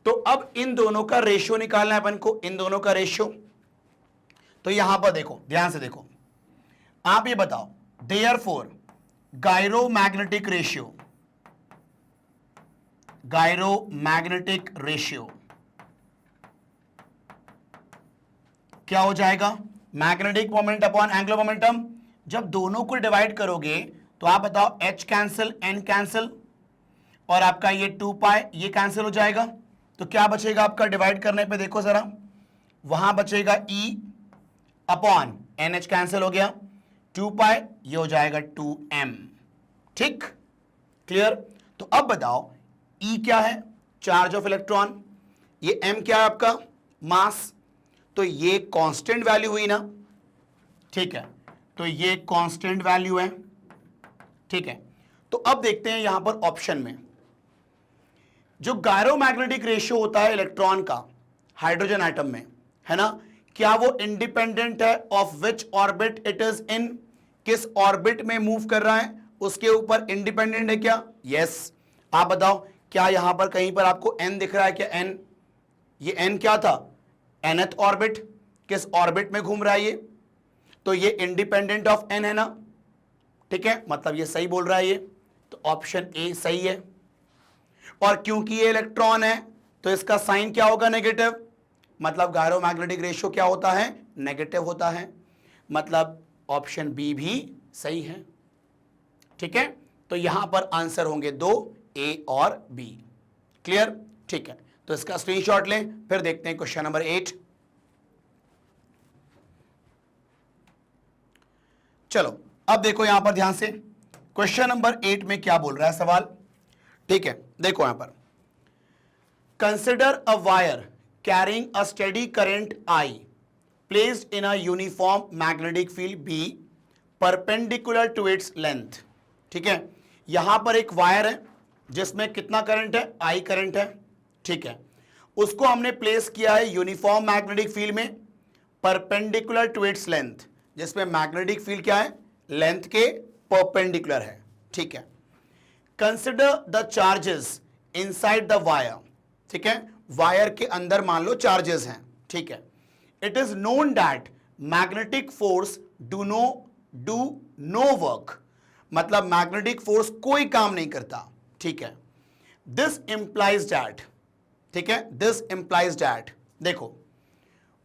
तो अब इन दोनों का रेशियो निकालना है अपन को, इन दोनों का रेशियो। तो यहां पर देखो ध्यान से देखो, आप ये बताओ देयरफॉर गायरोमैग्नेटिक रेशियो क्या हो जाएगा, magnetic moment upon angular momentum. जब दोनों को डिवाइड करोगे तो आप बताओ H कैंसिल, N कैंसिल, और आपका ये 2π ये कैंसिल हो जाएगा। तो क्या बचेगा आपका डिवाइड करने पे, देखो जरा, वहां बचेगा E अपॉन NH कैंसिल हो गया, 2π ये हो जाएगा 2m। ठीक, क्लियर? तो अब बताओ E क्या है, चार्ज ऑफ इलेक्ट्रॉन, ये m क्या है आपका, मास। तो ये कांस्टेंट वैल्यू हुई ना, ठीक है, तो ये कांस्टेंट वैल्यू है। ठीक है, तो अब देखते हैं यहां पर ऑप्शन में जो गायरोमैग्नेटिक रेशियो होता है इलेक्ट्रॉन का हाइड्रोजन एटम में, है ना, क्या वो इंडिपेंडेंट है of which orbit it is इन, किस ऑर्बिट में मूव कर रहा है उसके ऊपर इंडिपेंडेंट है क्या? यस। आप बताओ क्या यहां पर कहीं पर आपको n दिख रहा है क्या? n, ये n क्या था, nth ऑर्बिट, किस ऑर्बिट में घूम रहा है ये, तो ये इंडिपेंडेंट ऑफ n है ना। ठीक है, मतलब ये सही बोल रहा है ये, तो ऑप्शन ए सही है। और क्योंकि ये इलेक्ट्रॉन है तो इसका साइन क्या होगा, नेगेटिव, मतलब गायरोमैग्नेटिक रेशियो क्या होता है, नेगेटिव होता है, मतलब ऑप्शन बी भी सही है। ठीक है, तो यहां पर आंसर होंगे 2, ए और बी। क्लियर? ठीक है, तो इसका स्क्रीनशॉट लें, फिर देखते हैं क्वेश्चन नंबर 8। चलो अब देखो यहां पर ध्यान से, क्वेश्चन नंबर 8 में क्या बोल रहा है सवाल। ठीक है, देखो यहां पर, consider a wire carrying a steady current I placed in a uniform magnetic field B perpendicular to its length. ठीक है, यहां पर एक वायर है जिसमें कितना करंट है, आई करंट है। ठीक है, उसको हमने प्लेस किया है यूनिफॉर्म मैग्नेटिक फील्ड में परपेंडिकुलर टू इट्स लेंथ, जिसमें मैग्नेटिक फील्ड क्या है, लेंथ के परपेंडिकुलर है। ठीक है, consider the charges inside the wire. ठीक है, वायर के अंदर मान लो चार्जेस हैं। ठीक है, it is known that magnetic force do no work, मतलब मैग्नेटिक फोर्स कोई काम नहीं करता। ठीक है, दिस इंप्लाइज दैट, ठीक है, दिस इंप्लाइज दैट, देखो,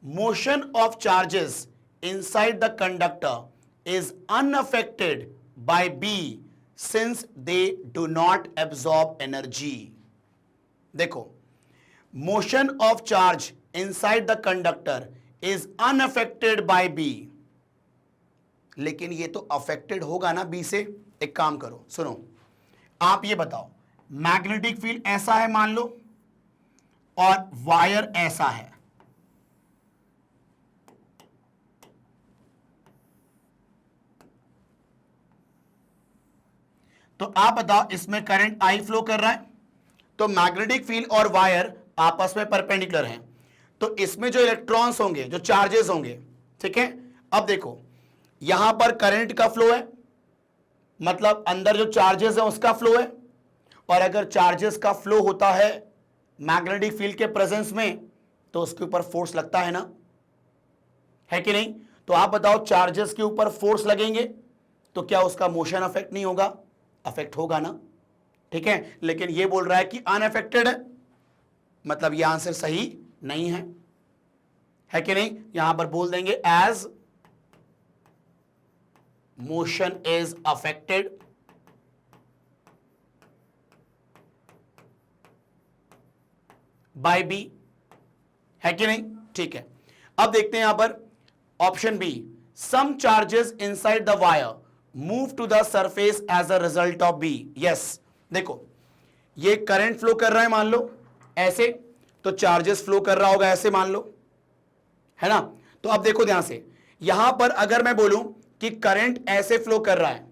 motion of charges inside the conductor is unaffected by B since they do not absorb energy. देखो, motion of charge inside the conductor is unaffected by B, लेकिन ये तो अफेक्टेड होगा ना बी से। एक काम करो, सुनो, आप ये बताओ, मैग्नेटिक फील्ड ऐसा है मान लो और वायर ऐसा है, तो आप बताओ इसमें करंट आई फ्लो कर रहा है, तो मैग्नेटिक फील्ड और वायर आपस में परपेंडिकुलर हैं, तो इसमें जो इलेक्ट्रॉन्स होंगे, जो चार्जेस होंगे, ठीक है। अब देखो यहां पर करंट का फ्लो है, मतलब अंदर जो चार्जेस है उसका फ्लो है, और अगर चार्जेस का फ्लो होता है मैग्नेटिक फील्ड के प्रेजेंस में तो उसके ऊपर फोर्स लगता है ना, है कि नहीं। तो आप बताओ चार्जेस के ऊपर फोर्स लगेंगे तो क्या उसका मोशन अफेक्ट नहीं होगा, अफेक्ट होगा ना, ठीक है। लेकिन ये बोल रहा है कि अनअफेक्टेड है, मतलब ये आंसर सही नहीं है कि नहीं। यहां पर बोल देंगे as motion is affected by B, है कि नहीं, ठीक है। अब देखते हैं यहां पर option B, some charges inside the wire move to the surface as a result of B. Yes, देखो ये करंट फ्लो कर रहा है मान लो ऐसे, तो चार्जेस फ्लो कर रहा होगा ऐसे मान लो, है ना। तो अब देखो ध्यान से, यहां पर अगर मैं बोलूं कि करंट ऐसे फ्लो कर रहा है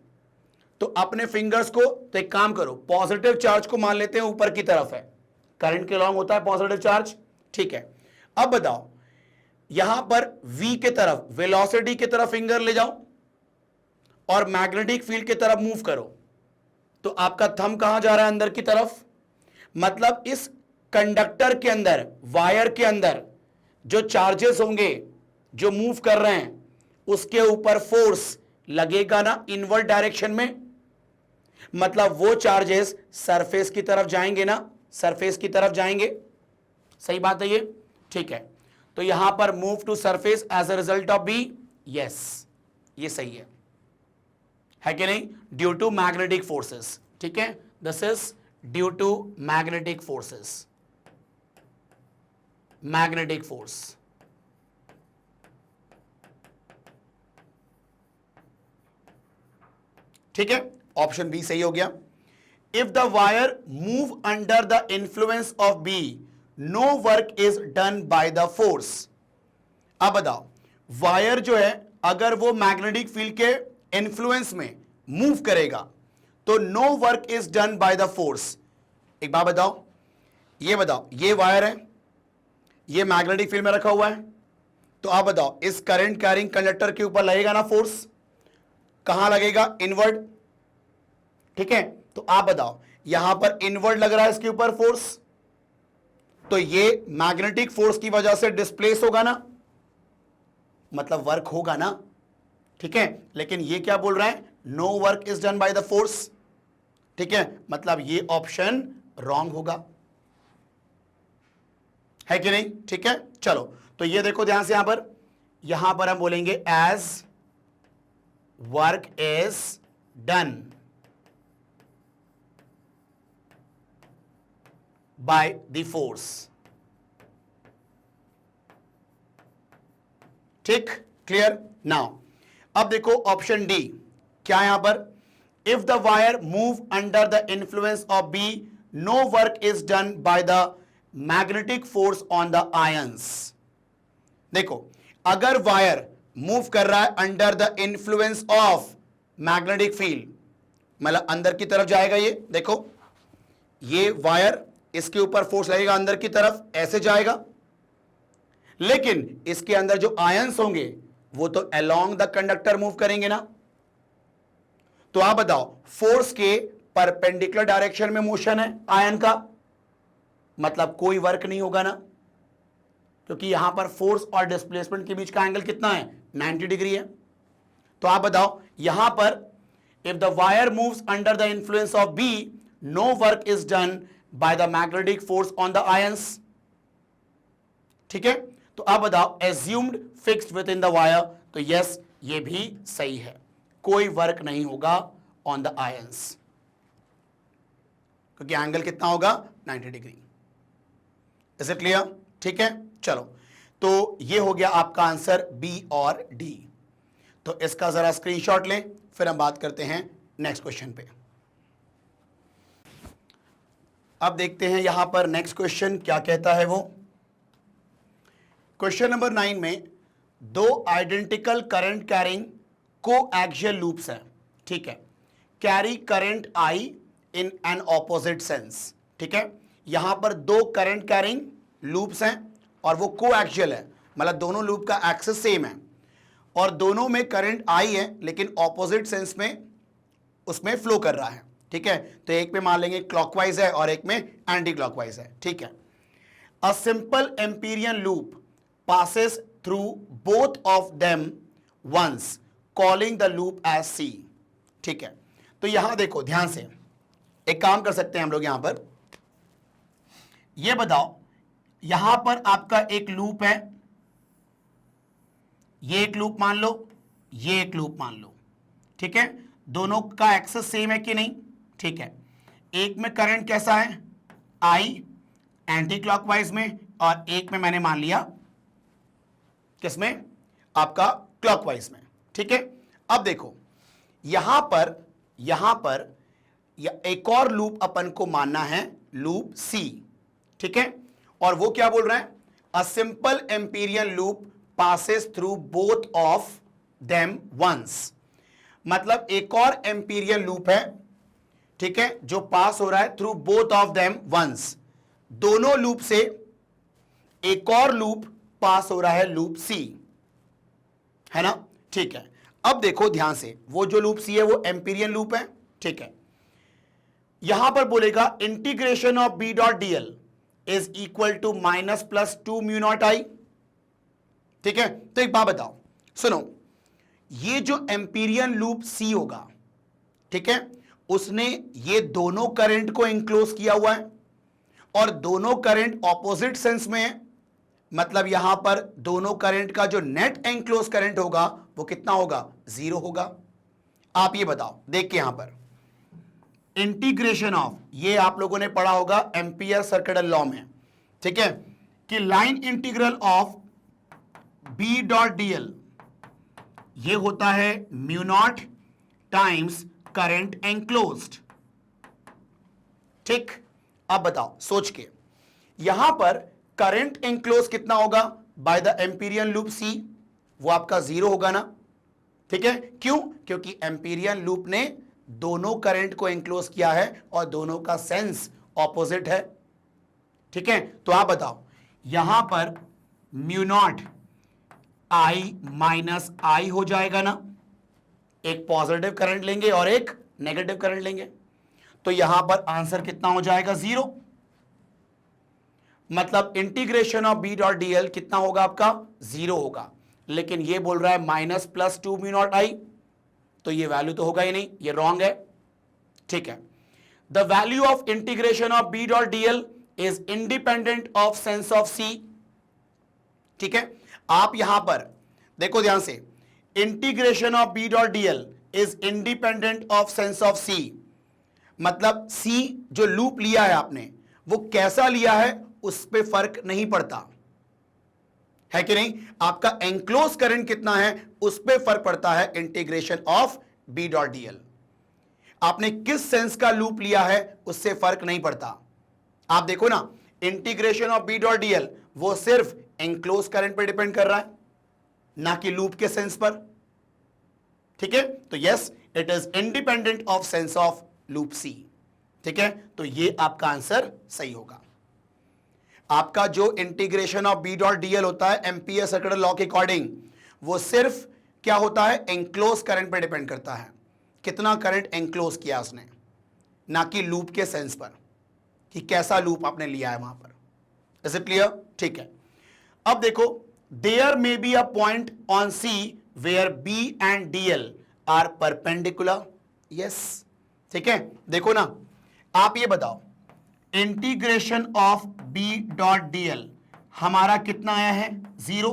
तो अपने फिंगर्स को, तो एक काम करो, पॉजिटिव चार्ज को मान लेते हैं ऊपर की तरफ है, करंट के अलॉन्ग होता है पॉजिटिव चार्ज, ठीक है। अब बताओ यहां पर v के तरफ, वेलोसिटी की तरफ फिंगर ले जाओ और मैग्नेटिक फील्ड की तरफ मूव करो, तो आपका थंब कहां जा रहा है, अंदर की तरफ। मतलब इस कंडक्टर के अंदर, वायर के अंदर जो चार्जेस होंगे जो मूव कर रहे हैं उसके ऊपर फोर्स लगेगा ना इनवर्ड डायरेक्शन में, मतलब वो चार्जेस सरफेस की तरफ जाएंगे ना, सरफेस की तरफ जाएंगे, सही बात है ये, ठीक है। तो यहां पर move to surface as a result of B, yes ये सही है कि नहीं, ड्यू टू मैग्नेटिक फोर्सेस, ठीक है, this is due to magnetic forces, magnetic force, ठीक है, ऑप्शन बी सही हो गया। If the wire move under the influence of B, no work is done by the force. अब बताओ वायर जो है अगर वो मैग्नेटिक फील्ड के इंफ्लुएंस में मूव करेगा तो no work is done by the force. एक बात बताओ, ये वायर है, ये मैग्नेटिक फील्ड में रखा हुआ है, तो आप बताओ इस करंट कैरिंग कंडक्टर के ऊपर लगेगा ना फोर्स, कहां लगेगा, इनवर्ड, ठीक है। तो आप बताओ यहां पर इनवर्ड लग रहा है इसके ऊपर फोर्स, तो ये मैग्नेटिक फोर्स की वजह से डिस्प्लेस होगा ना, मतलब वर्क होगा ना, ठीक है। लेकिन ये क्या बोल रहा है, no work is done by the force, ठीक है, मतलब ये ऑप्शन रॉन्ग होगा, है कि नहीं, ठीक है। चलो तो ये देखो ध्यान से, यहां पर हम बोलेंगे as work is done by the force. ठीक, क्लियर। नाउ अब देखो ऑप्शन डी क्या है यहां पर, if the wire move under the influence of B no work is done by the magnetic force on the ions. देखो अगर वायर मूव कर रहा है under the influence of magnetic field, मतलब अंदर की तरफ जाएगा, ये देखो ये वायर, इसके ऊपर फोर्स लगेगा अंदर की तरफ, ऐसे जाएगा, लेकिन इसके अंदर जो आयंस होंगे वो तो अलोंग द कंडक्टर मूव करेंगे ना। तो आप बताओ फोर्स के परपेंडिकुलर डायरेक्शन में मोशन है आयन का, मतलब कोई वर्क नहीं होगा ना, क्योंकि यहां पर फोर्स और डिस्प्लेसमेंट के बीच का एंगल कितना है, 90 डिग्री है। तो आप बताओ यहां पर if the wire moves under the influence of B no work is done by the magnetic force on the ions. ठीक है, तो आप बताओ assumed fixed within the wire, तो यस ये भी सही है, कोई वर्क नहीं होगा ऑन द आयंस, क्योंकि एंगल कितना होगा, 90 डिग्री। Is it clear? ठीक है, चलो तो ये हो गया आपका आंसर बी और डी। तो इसका जरा स्क्रीनशॉट लें, फिर हम बात करते हैं नेक्स्ट क्वेश्चन पे। अब देखते हैं यहां पर नेक्स्ट क्वेश्चन क्या कहता है वो। क्वेश्चन नंबर 9 में दो identical current carrying coaxial loops हैं, ठीक है, carry current I in an opposite sense. ठीक है, यहां पर दो करंट कैरिंग लूप्स हैं और वो कोएक्सियल है, मतलब दोनों लूप का एक्सिस सेम है और दोनों में करंट आई है, लेकिन ऑपोजिट सेंस में उसमें फ्लो कर रहा है। ठीक है, तो एक में मान लेंगे क्लॉकवाइज है और एक में एंटी क्लॉकवाइज है। ठीक है, a simple Amperian loop passes through both of them once, calling the loop as C। ठीक है, तो यहां देखो ध्यान से, एक काम कर सकते हैं हम लोग यहां पर, ये बताओ यहां पर आपका एक लूप है, ये एक लूप मान लो, ये एक लूप मान लो। ठीक है, दोनों का एक्सेस सेम है कि नहीं? ठीक है, एक में करंट कैसा है, आई एंटी क्लॉकवाइज में, और एक में मैंने मान लिया किसमें, आपका क्लॉकवाइज में। ठीक है, अब देखो यहां पर एक और लूप अपन को मानना है, लूप सी। ठीक है, और वो क्या बोल रहा है, a simple Amperian loop passes through both of them once, मतलब एक और एम्पीरियन लूप है, ठीक है, जो पास हो रहा है through both of them once, दोनों लूप से एक और लूप पास हो रहा है, लूप सी, है ना। ठीक है, अब देखो ध्यान से, वो जो लूप सी है वो एम्पीरियन लूप है। ठीक है, यहां पर बोलेगा integration of B dot dl is equal to -+2 mu naught I. ठीक है, तो एक बात बताओ, सुनो, ये जो एम्पीरियन लूप सी होगा, ठीक है, उसने ये दोनों करंट को इंक्लोज किया हुआ है और दोनों करंट ऑपोजिट सेंस में है, मतलब यहां पर दोनों करंट का जो नेट एंक्लोज करंट होगा वो कितना होगा, 0 होगा। आप ये बताओ, देख के यहां पर इंटीग्रेशन ऑफ, ये आप लोगों ने पढ़ा होगा एम्पियर सर्किटल लॉ में, ठीक है, कि line integral of B dot DL ये होता है mu naught times current enclosed. ठीक, अब बताओ सोच के, यहां पर करंट एंक्लोज कितना होगा बाय द एम्पीरियन लूप सी, वो आपका 0 होगा ना। ठीक है, क्यों? क्योंकि एम्पीरियन लूप ने दोनों करंट को एंक्लोज किया है और दोनों का सेंस ऑपोजिट है। ठीक है, तो आप बताओ यहां पर म्यू नॉट आई माइनस आई हो जाएगा ना, एक पॉजिटिव करंट लेंगे और एक नेगेटिव करंट लेंगे, तो यहां पर आंसर कितना हो जाएगा, 0। मतलब integration of B dot DL कितना होगा आपका, 0 होगा, लेकिन ये बोल रहा है -+2 म्यू नॉट आई, तो ये वैल्यू तो होगा ही नहीं, ये रॉन्ग है। ठीक है, the value of integration of B dot dl is independent of sense of C. ठीक है, आप यहां पर देखो ध्यान से, integration of B dot dl is independent of sense of C, मतलब सी जो लूप लिया है आपने वो कैसा लिया है उस पे फर्क नहीं पड़ता है कि नहीं, आपका एंक्लोज करंट कितना है उस पे फर्क पड़ता है integration of B dot DL. आपने किस सेंस का लूप लिया है उससे फर्क नहीं पड़ता। आप देखो ना, integration of B dot DL वो सिर्फ एंक्लोज करंट पे डिपेंड कर रहा है, ना कि लूप के सेंस पर। ठीक है, तो yes it is independent of sense of loop C. ठीक है, तो ये आपका आंसर सही होगा। आपका जो integration of B dot DL होता है एम्पियर सर्किट लॉ के अकॉर्डिंग, वो सिर्फ क्या होता है, एंक्लोज करंट पर डिपेंड करता है, कितना करंट एंक्लोज किया उसने, ना कि लूप के सेंस पर कि कैसा लूप आपने लिया है वहां पर। Is it clear? ठीक है, अब देखो, there may be a point on C where B and DL are perpendicular. Yes, ठीक है, देखो ना, आप ये बताओ integration of B dot DL हमारा कितना आया है, 0।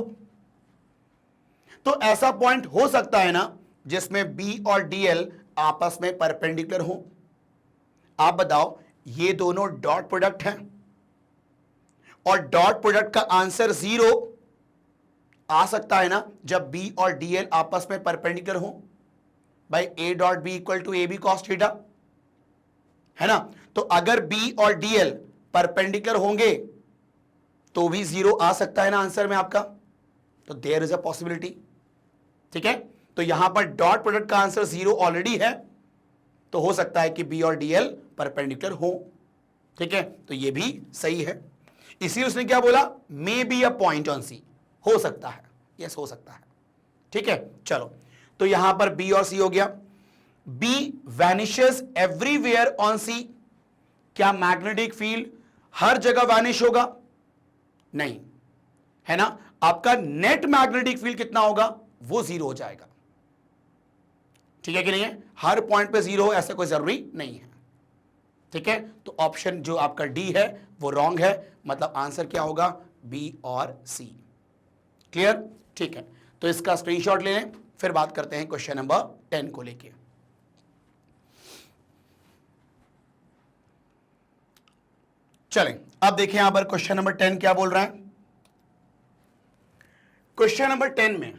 तो ऐसा पॉइंट हो सकता है ना जिसमें बी और डीएल आपस में परपेंडिकुलर हो। आप बताओ, ये दोनों डॉट प्रोडक्ट हैं और डॉट प्रोडक्ट का आंसर 0 आ सकता है ना जब बी और डीएल आपस में परपेंडिकुलर हो। भाई A dot B equal to A B cos theta, है ना। तो अगर बी और डीएल परपेंडिकुलर होंगे तो भी 0 आ सकता है ना आंसर में आपका, तो देयर इज अ पॉसिबिलिटी। ठीक है, तो यहां पर डॉट प्रोडक्ट का आंसर 0 ऑलरेडी है, तो हो सकता है कि बी और डीएल परपेंडिकुलर हो। ठीक है, तो ये भी सही है। इसी उसने क्या बोला, may be a point on C, हो सकता है, यस हो सकता है। ठीक है, चलो, तो यहां पर बी और सी हो गया। बी वैनिशेस एवरीवेयर ऑन सी, क्या मैग्नेटिक फील्ड हर जगह वैनिश होगा? नहीं, है ना। आपका नेट मैग्नेटिक फील्ड कितना होगा, वो 0 हो जाएगा। ठीक है कि नहीं है, हर पॉइंट पे 0 हो ऐसा कोई जरूरी नहीं है। ठीक है, तो ऑप्शन जो आपका डी है वो रॉन्ग है, मतलब आंसर क्या होगा, बी और सी। क्लियर? ठीक है, तो इसका स्क्रीनशॉट ले लें, फिर बात करते हैं क्वेश्चन नंबर 10 को लेके। चलें, अब देखें यहां पर क्वेश्चन नंबर 10 क्या बोल रहा है। क्वेश्चन नंबर 10 में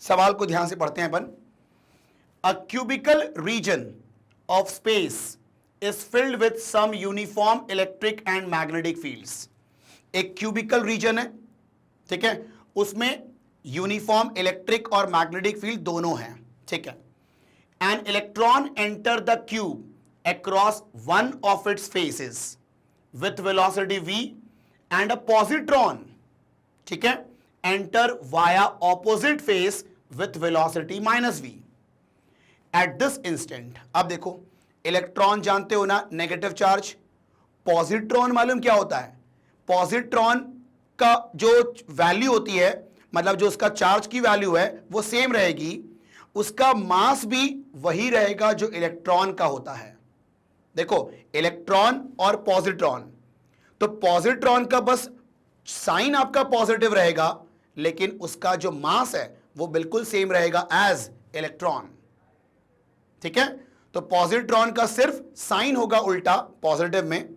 सवाल को ध्यान से पढ़ते हैं अपन। A cubical region of space is filled with some uniform electric and magnetic fields. एक क्यूबिकल रीजन है, ठीक है, उसमें यूनिफॉर्म इलेक्ट्रिक और मैग्नेटिक फील्ड दोनों हैं। ठीक है, an electron enter the cube across one of its faces with velocity v and a positron, ठीक है, enter via opposite face with velocity minus v at this instant। अब देखो, इलेक्ट्रॉन जानते हो ना, नेगेटिव चार्ज। पॉजिट्रॉन मालूम क्या होता है, पॉजिट्रॉन का जो वैल्यू होती है, मतलब जो उसका चार्ज की वैल्यू है वो सेम रहेगी, उसका मास भी वही रहेगा जो इलेक्ट्रॉन का होता है। देखो, इलेक्ट्रॉन और पॉजिट्रॉन, तो पॉजिट्रॉन का बस साइन आपका पॉजिटिव रहेगा, लेकिन उसका जो मास है वो बिल्कुल सेम रहेगा एज इलेक्ट्रॉन। ठीक है, तो पॉजिट्रॉन का सिर्फ साइन होगा उल्टा पॉजिटिव में,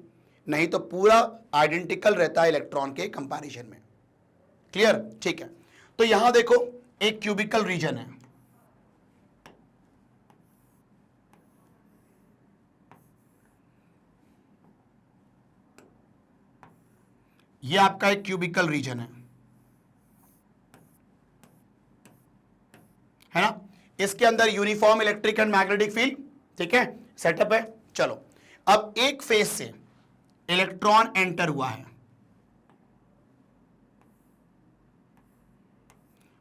नहीं तो पूरा आइडेंटिकल रहता है इलेक्ट्रॉन के कंपैरिजन में। क्लियर? ठीक है, तो यहां देखो, एक क्यूबिकल रीजन है, ये आपका एक क्यूबिकल रीजन है ना। इसके अंदर uniform electric and magnetic field, ठीक है, सेटअप है। चलो, अब एक फेस से इलेक्ट्रॉन एंटर हुआ है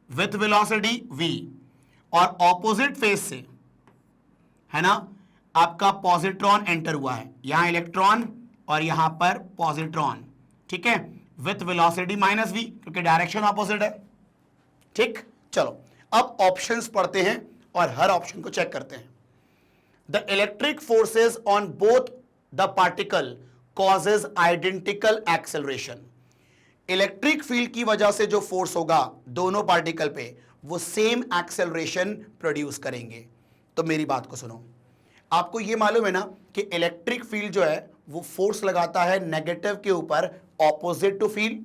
विथ वेलोसिटी v, और ऑपोजिट फेस से, है ना, आपका पॉजिट्रॉन एंटर हुआ है, यहां इलेक्ट्रॉन और यहां पर पॉजिट्रॉन, ठीक है, विथ वेलोसिटी माइनस v, क्योंकि डायरेक्शन ऑपोजिट है। ठीक, चलो अब ऑप्शंस पढ़ते हैं और हर ऑप्शन को चेक करते हैं। The electric forces on both the particle causes identical acceleration. Electric field की वजह से जो फोर्स होगा दोनों पार्टिकल पे वो सेम एक्सेलरेशन प्रोड्यूस करेंगे। तो मेरी बात को सुनो, आपको ये मालूम है ना कि इलेक्ट्रिक फील्ड जो है वो फोर्स लगाता है नेगेटिव के ऊपर ऑपोजिट टू फील्ड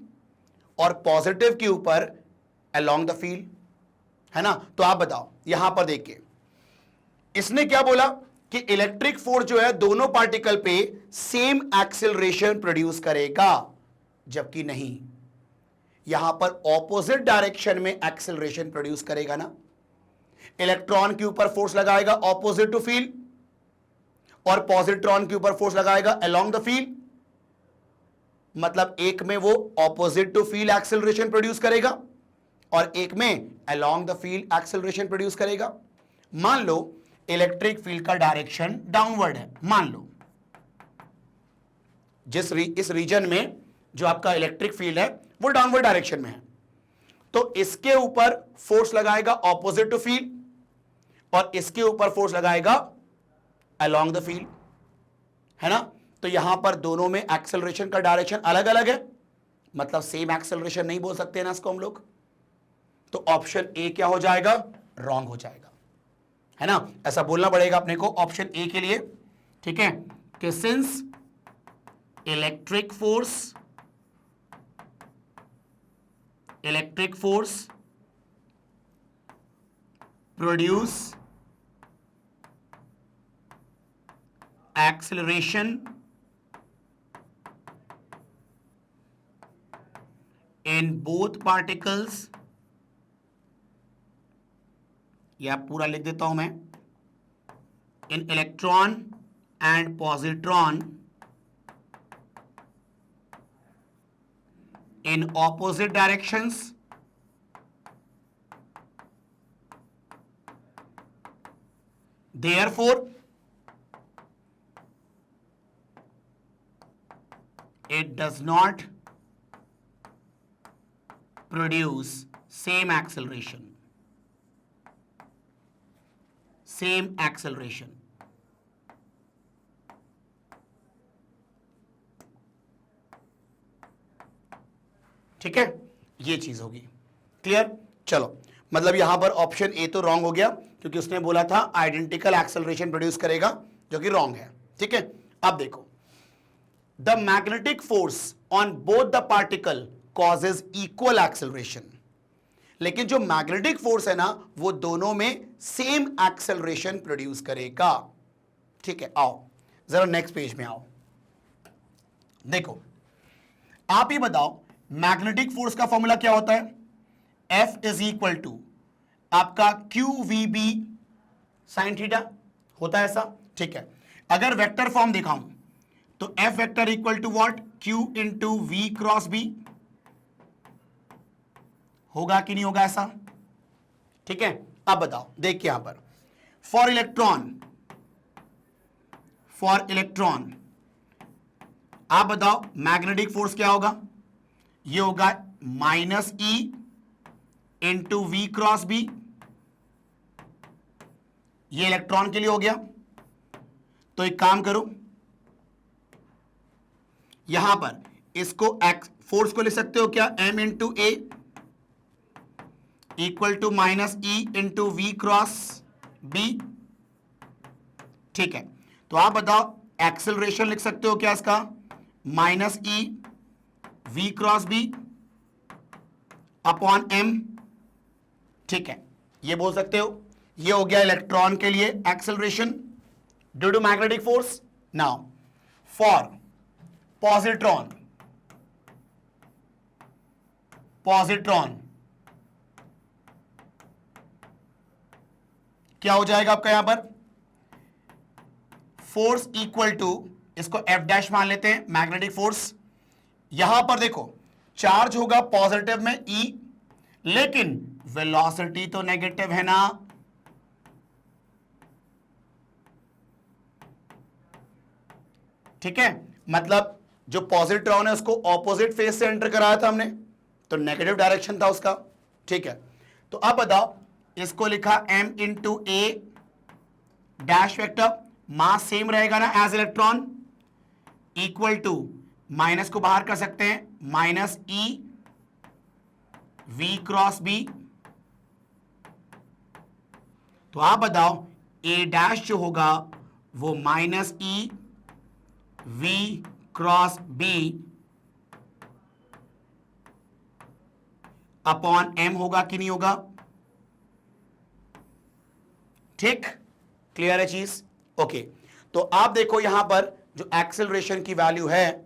और पॉजिटिव के ऊपर अलोंग द फील्ड, है ना। तो आप बताओ, यहां पर देखिए इसने क्या बोला कि इलेक्ट्रिक फोर्स जो है दोनों पार्टिकल पे सेम एक्सेलरेशन प्रोड्यूस करेगा, जबकि नहीं, यहां पर ऑपोजिट डायरेक्शन में एक्सेलरेशन प्रोड्यूस करेगा ना। इलेक्ट्रॉन के ऊपर फोर्स लगाएगा ऑपोजिट टू फील्ड और पॉजिट्रॉन के ऊपर फोर्स लगाएगा अलोंग द फील्ड, मतलब एक में वो opposite to field acceleration produce करेगा और एक में along the field acceleration produce करेगा। मान लो इलेक्ट्रिक फील्ड का डायरेक्शन डाउनवर्ड है, मान लो इस रीजन में जो आपका इलेक्ट्रिक फील्ड है वो डाउनवर्ड डायरेक्शन में है, तो इसके ऊपर फोर्स लगाएगा ऑपोजिट टू फील्ड और इसके ऊपर फोर्स लगाएगा अलोंग द फील्ड, है ना। तो यहां पर दोनों में एक्सेलरेशन का डायरेक्शन अलग अलग है, मतलब सेम एक्सेलरेशन नहीं बोल सकते ना इसको हम लोग। तो ऑप्शन ए क्या हो जाएगा, रॉन्ग हो जाएगा, है ना। ऐसा बोलना पड़ेगा अपने को ऑप्शन ए के लिए, ठीक है, कि since electric force produce acceleration in both particles, या पूरा लिख देता हूं मैं, in electron and positron in opposite directions, therefore it does not produce same acceleration. ठीक है, ये चीज होगी। क्लियर? चलो, मतलब यहां पर ऑप्शन ए तो रॉन्ग हो गया क्योंकि उसने बोला था आइडेंटिकल एक्सेलरेशन प्रोड्यूस करेगा, जो कि रॉन्ग है। ठीक है, अब देखो, the magnetic force on both the particle causes equal acceleration, लेकिन जो मैग्नेटिक फोर्स है ना वो दोनों में सेम एक्सेलरेशन प्रोड्यूस करेगा। ठीक है, आओ जरा नेक्स्ट पेज में आओ। देखो, आप ही बताओ मैग्नेटिक फोर्स का फॉर्मूला क्या होता है, F इज इक्वल टू आपका QVB साइन थीटा होता है ऐसा। ठीक है, अगर वेक्टर फॉर्म दिखाऊं तो F vector equal to what, Q into V cross B, होगा कि नहीं होगा ऐसा। ठीक है, अब बताओ, देखिए यहां पर फॉर इलेक्ट्रॉन आप बताओ मैग्नेटिक फोर्स क्या होगा, ये होगा minus E into V cross B, ये इलेक्ट्रॉन के लिए हो गया। तो एक काम करो, यहां पर इसको फोर्स को लिख सकते हो क्या, M into A equal to minus E into V cross B. ठीक है, तो आप बताओ एक्सेलरेशन लिख सकते हो क्या इसका, minus E V cross B upon M. ठीक है, ये बोल सकते हो, ये हो गया इलेक्ट्रॉन के लिए acceleration due to magnetic force. Now for positron क्या हो जाएगा आपका यहां पर, फोर्स इक्वल टू, इसको एफ डैश मान लेते हैं मैग्नेटिक फोर्स। यहां पर देखो चार्ज होगा पॉजिटिव में ई, लेकिन वेलोसिटी तो नेगेटिव है ना। ठीक है, मतलब जो पॉजिट्रॉन है उसको ऑपोजिट फेज से एंटर कराया था हमने, तो नेगेटिव डायरेक्शन था उसका। ठीक है, तो अब बताओ, इसको लिखा m into A dash vector, mass same रहेगा ना as electron, equal to minus को बाहर कर सकते हैं, minus E V cross B तो आप बताओ ए डैश जो होगा वो minus E V cross B upon M होगा कि नहीं होगा? ठीक, क्लियर है चीज? ओके, तो आप देखो यहां पर जो एक्सेलरेशन की वैल्यू है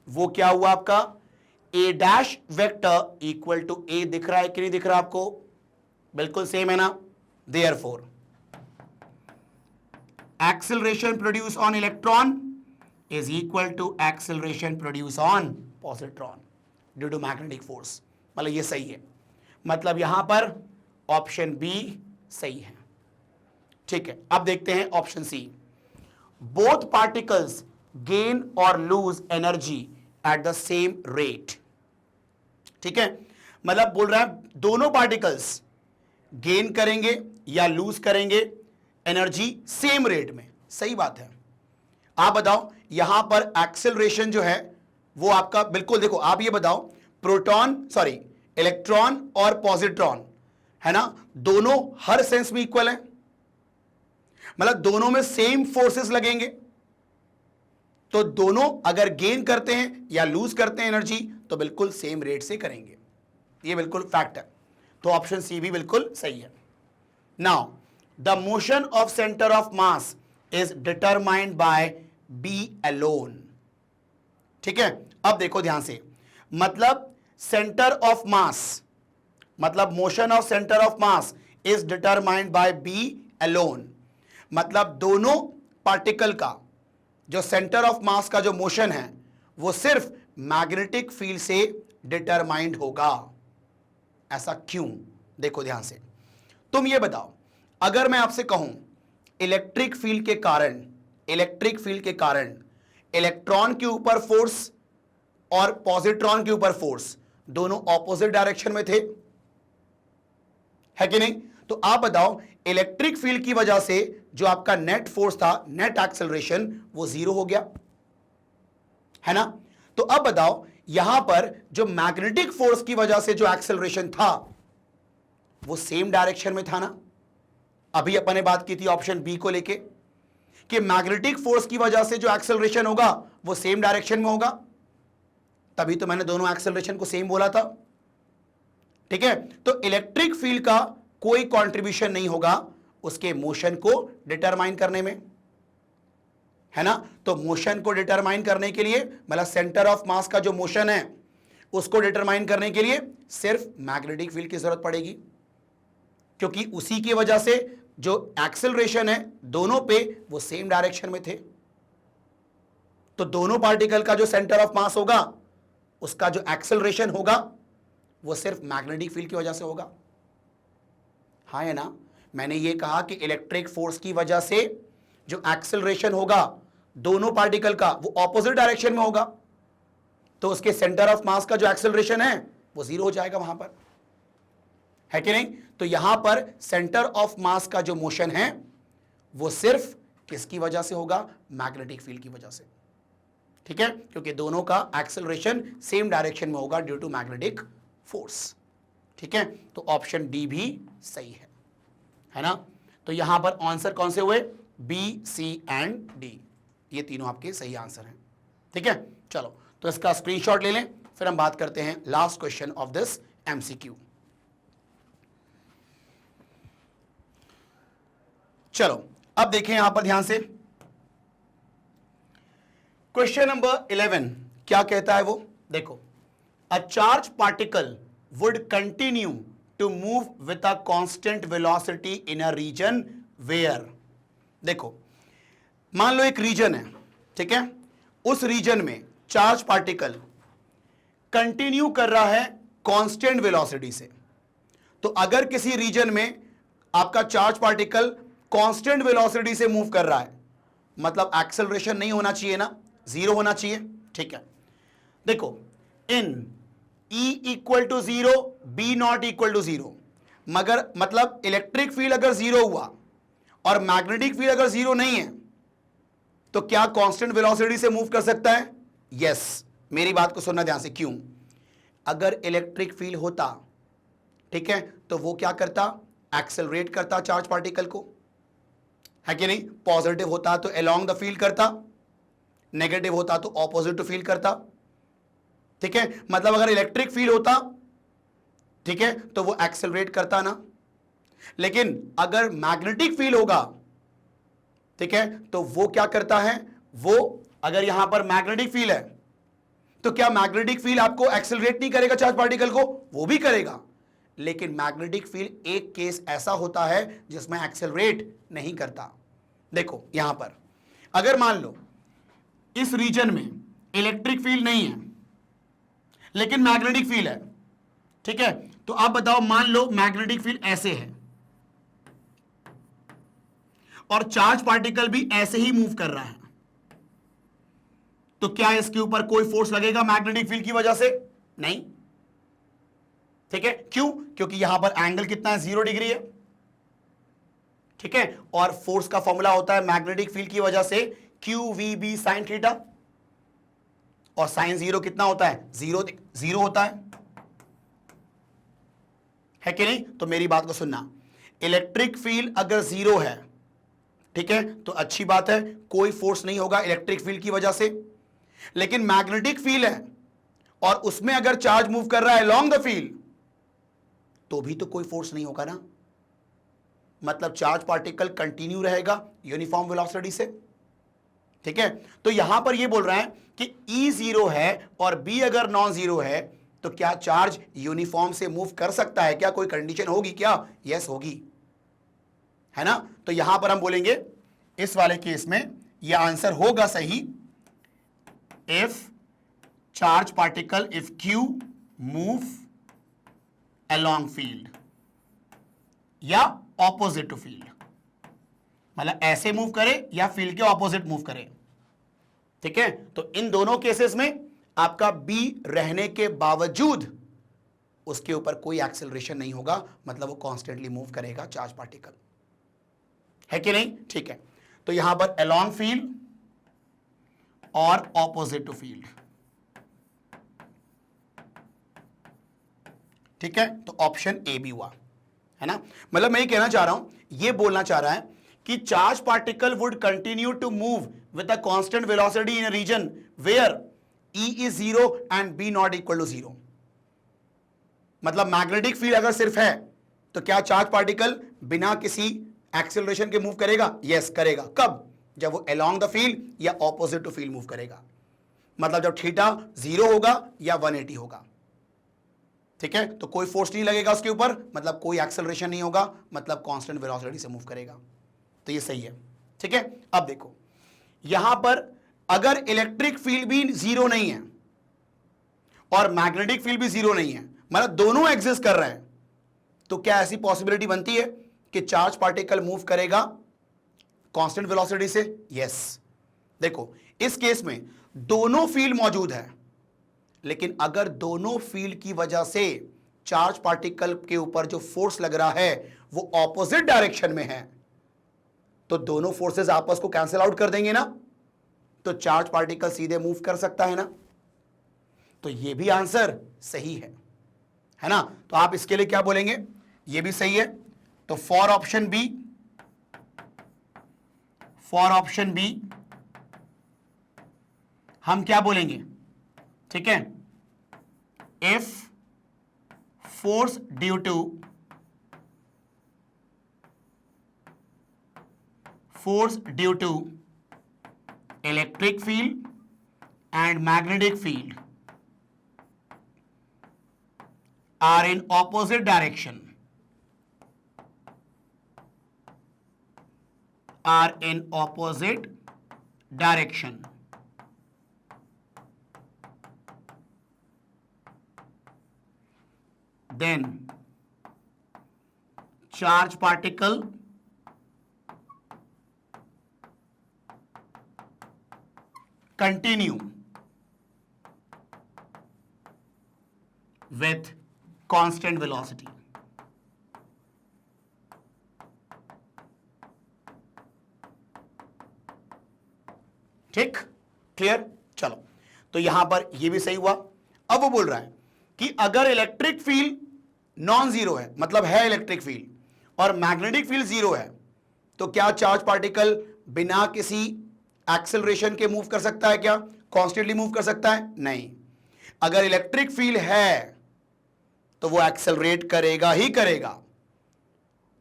वो क्या हुआ आपका? ए डैश वेक्टर इक्वल टू ए दिख रहा है कि नहीं दिख रहा आपको? बिल्कुल सेम है ना? Therefore acceleration produced on electron is equal to acceleration produced on positron due to magnetic force। मतलब ये सही है, मतलब यहां पर ऑप्शन बी सही है। ठीक है, अब देखते हैं option C. Both particles gain और lose energy at the same rate. ठीक है, मतलब बोल रहा है दोनों पार्टिकल्स गेन करेंगे या लूज करेंगे एनर्जी सेम रेट में। सही बात है। आप बताओ यहां पर एक्सेलरेशन जो है वो आपका बिल्कुल, देखो आप ये बताओ इलेक्ट्रॉन और पॉजिट्रॉन है ना, दोनों हर सेंस में इक्वल है, मतलब दोनों में सेम फोर्सेस लगेंगे, तो दोनों अगर गेन करते हैं या लूज करते हैं एनर्जी तो बिल्कुल सेम रेट से करेंगे। ये बिल्कुल फैक्ट है, तो ऑप्शन सी भी बिल्कुल सही है। Now the motion of center of mass is determined by B alone। ठीक है, अब देखो ध्यान से, मतलब सेंटर ऑफ मास, मतलब motion of centre of mass is determined by B alone, मतलब दोनों पार्टिकल का जो सेंटर ऑफ मास का जो मोशन है वो सिर्फ मैग्नेटिक फील्ड से डिटरमाइंड होगा। ऐसा क्यों? देखो ध्यान से, तुम ये बताओ, अगर मैं आपसे कहूं इलेक्ट्रिक फील्ड के कारण इलेक्ट्रॉन के ऊपर फोर्स और पॉजिट्रॉन के ऊपर फोर्स दोनों ऑपोजिट डायरेक्शन में थे, है कि नहीं? तो आप बताओ इलेक्ट्रिक फील्ड की वजह से जो आपका नेट फोर्स था, नेट एक्सेलरेशन, वो जीरो हो गया, है ना? तो अब बताओ यहां पर जो मैग्नेटिक फोर्स की वजह से जो एक्सेलरेशन था वो सेम डायरेक्शन में था ना? अभी अपन ने बात की थी ऑप्शन बी को लेके कि मैग्नेटिक फोर्स की वजह से जो एक्सेलरेशन होगा वो सेम डायरेक्शन में होगा, तभी तो मैंने दोनों एक्सेलरेशन को सेम बोला था। ठीक है, तो इलेक्ट्रिक फील्ड का कोई कंट्रीब्यूशन नहीं होगा उसके मोशन को डिटरमाइन करने में, है ना? तो मोशन को डिटरमाइन करने के लिए, मतलब सेंटर ऑफ मास का जो मोशन है उसको डिटरमाइन करने के लिए सिर्फ मैग्नेटिक फील्ड की जरूरत पड़ेगी, क्योंकि उसी की वजह से जो एक्सेलरेशन है दोनों पे वो सेम डायरेक्शन में थे। तो दोनों पार्टिकल का जो सेंटर ऑफ मास होगा उसका जो एक्सेलरेशन होगा वो सिर्फ मैग्नेटिक फील्ड की वजह से होगा। हाँ है ना? मैंने ये कहा कि इलेक्ट्रिक फोर्स की वजह से जो एक्सेलरेशन होगा दोनों पार्टिकल का वो ऑपोजिट डायरेक्शन में होगा, तो उसके सेंटर ऑफ मास का जो एक्सेलरेशन है वो जीरो हो जाएगा वहां पर, है कि नहीं? तो यहां पर सेंटर ऑफ मास का जो मोशन है वो सिर्फ किसकी वजह से होगा? मैग्नेटिक फील्ड की वजह से। ठीक है, क्योंकि दोनों का एक्सेलरेशन सेम डायरेक्शन में होगा ड्यू टू मैग्नेटिक फोर्स। ठीक है, तो ऑप्शन डी भी सही है ना? तो यहां पर आंसर कौन से हुए? बी, सी एंड डी, ये तीनों आपके सही आंसर हैं। ठीक है, चलो तो इसका स्क्रीनशॉट ले लें, फिर हम बात करते हैं last question of this MCQ. चलो अब देखें यहां पर ध्यान से, क्वेश्चन नंबर 11 क्या कहता है वो देखो। A charge particle would continue to move with a constant velocity in a region where. देखो मान लो एक रीजन है, ठीक है, उस रीजन में चार्ज पार्टिकल कंटिन्यू कर रहा है कांस्टेंट वेलोसिटी से। तो अगर किसी रीजन में आपका चार्ज पार्टिकल कांस्टेंट वेलोसिटी से मूव कर रहा है, मतलब एक्सेलरेशन नहीं होना चाहिए ना, जीरो होना चाहिए। ठीक है, देखो in E equal to zero, B not equal to zero, मगर मतलब इलेक्ट्रिक फील्ड अगर जीरो हुआ और मैग्नेटिक फील्ड अगर जीरो नहीं है तो क्या कांस्टेंट वेलोसिटी से मूव कर सकता है? यस, मेरी बात को सुनना ध्यान से। क्यों? अगर इलेक्ट्रिक फील्ड होता, ठीक है, तो वो क्या करता? एक्सेलरेट करता चार्ज पार्टिकल को, है कि नहीं? पॉजिटिव होता तो अलोंग द फील्ड करता, नेगेटिव होता तो ऑपोजिट टू फील्ड करता, ठीक है? मतलब अगर इलेक्ट्रिक फील्ड होता, ठीक है, तो वो एक्सेलरेट करता ना, लेकिन अगर मैग्नेटिक फील्ड होगा, ठीक है, तो वो क्या करता है? वो अगर यहां पर मैग्नेटिक फील्ड है तो क्या मैग्नेटिक फील्ड आपको एक्सेलरेट नहीं करेगा चार्ज पार्टिकल को? वो भी करेगा, लेकिन मैग्नेटिक फील्ड एक केस ऐसा होता है जिसमें एक्सेलरेट नहीं करता। देखो यहां पर अगर मान लो इस रीजन में इलेक्ट्रिक फील्ड नहीं है लेकिन मैग्नेटिक फील्ड है, ठीक है, तो आप बताओ, मान लो मैग्नेटिक फील्ड ऐसे है और चार्ज पार्टिकल भी ऐसे ही मूव कर रहा है, तो क्या इसके ऊपर कोई फोर्स लगेगा मैग्नेटिक फील्ड की वजह से? नहीं, ठीक है। क्यों? क्योंकि यहां पर एंगल कितना है? 0 डिग्री है, ठीक है, और फोर्स का फॉर्मूला होता है मैग्नेटिक फील्ड की वजह से QVB साइन थीटा, और साइन 0 कितना होता है? 0 होता है कि नहीं? तो मेरी बात को सुनना, इलेक्ट्रिक फील्ड अगर 0 है, ठीक है, तो अच्छी बात है, कोई फोर्स नहीं होगा इलेक्ट्रिक फील्ड की वजह से। लेकिन मैग्नेटिक फील्ड है और उसमें अगर चार्ज मूव कर रहा है अलोंग द फील्ड, तो भी तो कोई फोर्स नहीं होगा ना, मतलब चार्ज पार्टिकल कंटिन्यू रहेगा यूनिफॉर्म वेलोसिटी से, ठीक है। तो यहां पर यह बोल रहा है कि E 0 है और B अगर नॉन जीरो है, तो क्या चार्ज यूनिफॉर्म से मूव कर सकता है? क्या कोई कंडीशन होगी क्या? यस होगी, है ना? तो यहां पर हम बोलेंगे इस वाले केस में यह आंसर होगा सही, if charge particle, if Q move along field या ऑपोजिट टू फील्ड, मतलब ऐसे मूव करे या फील्ड के ऑपोजिट मूव करे, ठीक है। तो इन दोनों केसेस में आपका B रहने के बावजूद उसके ऊपर कोई एक्सेलरेशन नहीं होगा, मतलब वो कॉन्स्टेंटली मूव करेगा चार्ज पार्टिकल, है कि नहीं? ठीक है, तो यहां पर अलोंग फील्ड और ऑपोजिट टू फील्ड, ठीक है, तो ऑप्शन ए भी हुआ, है ना? मतलब मैं ये कहना चाह रहा हूं, ये बोलना चाह रहा है कि charge particle would continue to move with a constant velocity in a region where E is 0 and B not equal to 0। मतलब मैग्नेटिक फील्ड अगर सिर्फ है तो क्या चार्ज पार्टिकल बिना किसी एक्सेलरेशन के मूव करेगा? यस करेगा। कब? जब वो अलोंग द फील्ड या ऑपोजिट टू फील्ड मूव करेगा, मतलब जब थीटा 0 होगा या 180 होगा, ठीक है, तो कोई फोर्स नहीं लगेगा उसके ऊपर, मतलब कोई एक्सेलरेशन नहीं होगा, मतलब कांस्टेंट वेलोसिटी से मूव करेगा, तो ये सही है, ठीक है। अब देखो यहां पर अगर इलेक्ट्रिक फील्ड भी 0 नहीं है और मैग्नेटिक फील्ड भी 0 नहीं है, मतलब दोनों एग्जिस्ट कर रहे हैं, तो क्या ऐसी पॉसिबिलिटी बनती है कि चार्ज पार्टिकल मूव करेगा कांस्टेंट वेलोसिटी से? यस। देखो इस केस में दोनों फील्ड मौजूद है, लेकिन अगर दोनों फील्ड की वजह से चार्ज पार्टिकल के ऊपर जो फोर्स लग रहा है वो ऑपोजिट डायरेक्शन में है, तो दोनों फोर्सेस आपस को कैंसिल आउट कर देंगे ना, तो चार्ज पार्टिकल सीधे मूव कर सकता है ना, तो ये भी आंसर सही है ना? तो आप इसके लिए क्या बोलेंगे? ये भी सही है, तो फॉर ऑप्शन बी हम क्या बोलेंगे? ठीक है, if force due to electric field and magnetic field are in opposite direction, then charge particle continue with constant velocity। ठीक, क्लियर? चलो, तो यहां पर यह भी सही हुआ। अब वो बोल रहा है कि अगर इलेक्ट्रिक फील्ड नॉन जीरो है, मतलब है इलेक्ट्रिक फील्ड, और मैग्नेटिक फील्ड 0 है, तो क्या चार्ज पार्टिकल बिना किसी एक्सेलरेशन के मूव कर सकता है? क्या कॉन्स्टेंटली मूव कर सकता है? नहीं। अगर इलेक्ट्रिक फील्ड है तो वो एक्सेलरेट करेगा ही करेगा,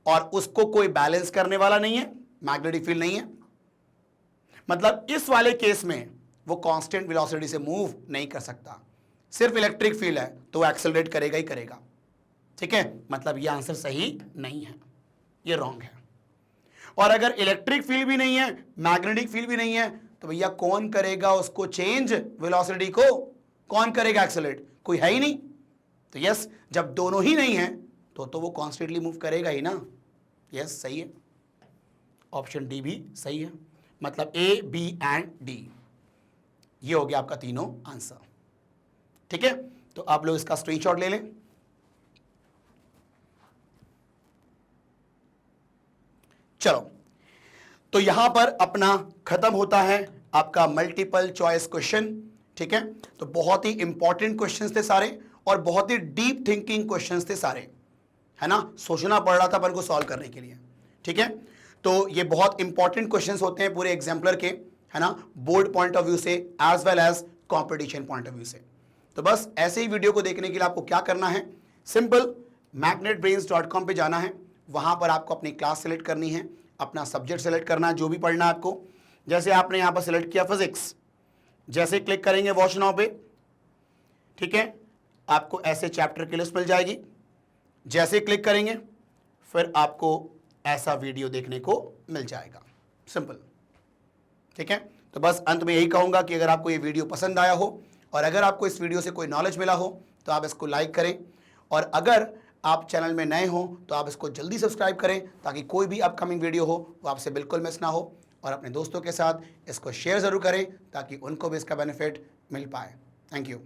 और उसको कोई बैलेंस करने वाला नहीं है, मैग्नेटिक फील्ड नहीं है। मतलब इस वाले केस में वो कांस्टेंट वेलोसिटी से मूव नहीं कर सकता, सिर्फ इलेक्ट्रिक फील्ड है तो वो एक्सेलरेट करेगा ही करेगा। ठीक है, मतलब ये आंसर सही नहीं है, ये रॉन्ग है। और अगर इलेक्ट्रिक फील्ड भी नहीं है, मैग्नेटिक फील्ड भी नहीं है, तो भैया कौन करेगा उसको चेंज? वेलोसिटी को कौन करेगा एक्सेलरेट? कोई है ही नहीं। तो यस, जब दोनों ही नहीं है तो वो कॉन्स्टेंटली मूव करेगा ही ना। यस, सही है, ऑप्शन डी भी सही है। मतलब ए, बी एंड डी, ये हो गया आपका तीनों आंसर। ठीक है, तो आप लोग इसका स्क्रीनशॉट ले लें। चलो, तो यहां पर अपना खत्म होता है आपका मल्टीपल चॉइस क्वेश्चन। ठीक है, तो बहुत ही इंपॉर्टेंट क्वेश्चंस थे सारे, और बहुत ही डीप थिंकिंग क्वेश्चंस थे सारे, है ना। सोचना पड़ रहा था अपन को सॉल्व करने के लिए। ठीक है, तो ये बहुत इंपॉर्टेंट क्वेश्चंस होते हैं पूरे एग्जाम्पलर के, है ना, बोर्ड पॉइंट ऑफ व्यू से as well as competition point of view से। तो बस ऐसे ही वीडियो को देखने के लिए आपको क्या करना है, सिंपल magnetbrains.com पे जाना है, वहां पर आपको अपनी क्लास सेलेक्ट करनी है, अपना सब्जेक्ट सेलेक्ट करना है जो भी पढ़ना है आपको। जैसे आपने यहां पर सेलेक्ट किया फिजिक्स, जैसे क्लिक करेंगे वॉच नाउ पे, ठीक है, आपको ऐसे चैप्टर की लिस्ट मिल जाएगी। जैसे क्लिक करेंगे फिर आपको ऐसा वीडियो देखने को मिल जाएगा, सिंपल। ठीक है, तो बस अंत में यही कहूंगा कि अगर आपको ये वीडियो पसंद आया हो और अगर आपको इस वीडियो से कोई नॉलेज मिला हो तो आप इसको लाइक करें, और अगर आप चैनल में नए हो तो आप इसको जल्दी सब्सक्राइब करें ताकि कोई भी अपकमिंग वीडियो हो वो आपसे बिल्कुल मिस ना हो, और अपने दोस्तों के साथ इसको शेयर ज़रूर करें ताकि उनको भी इसका बेनिफिट मिल पाए। Thank you.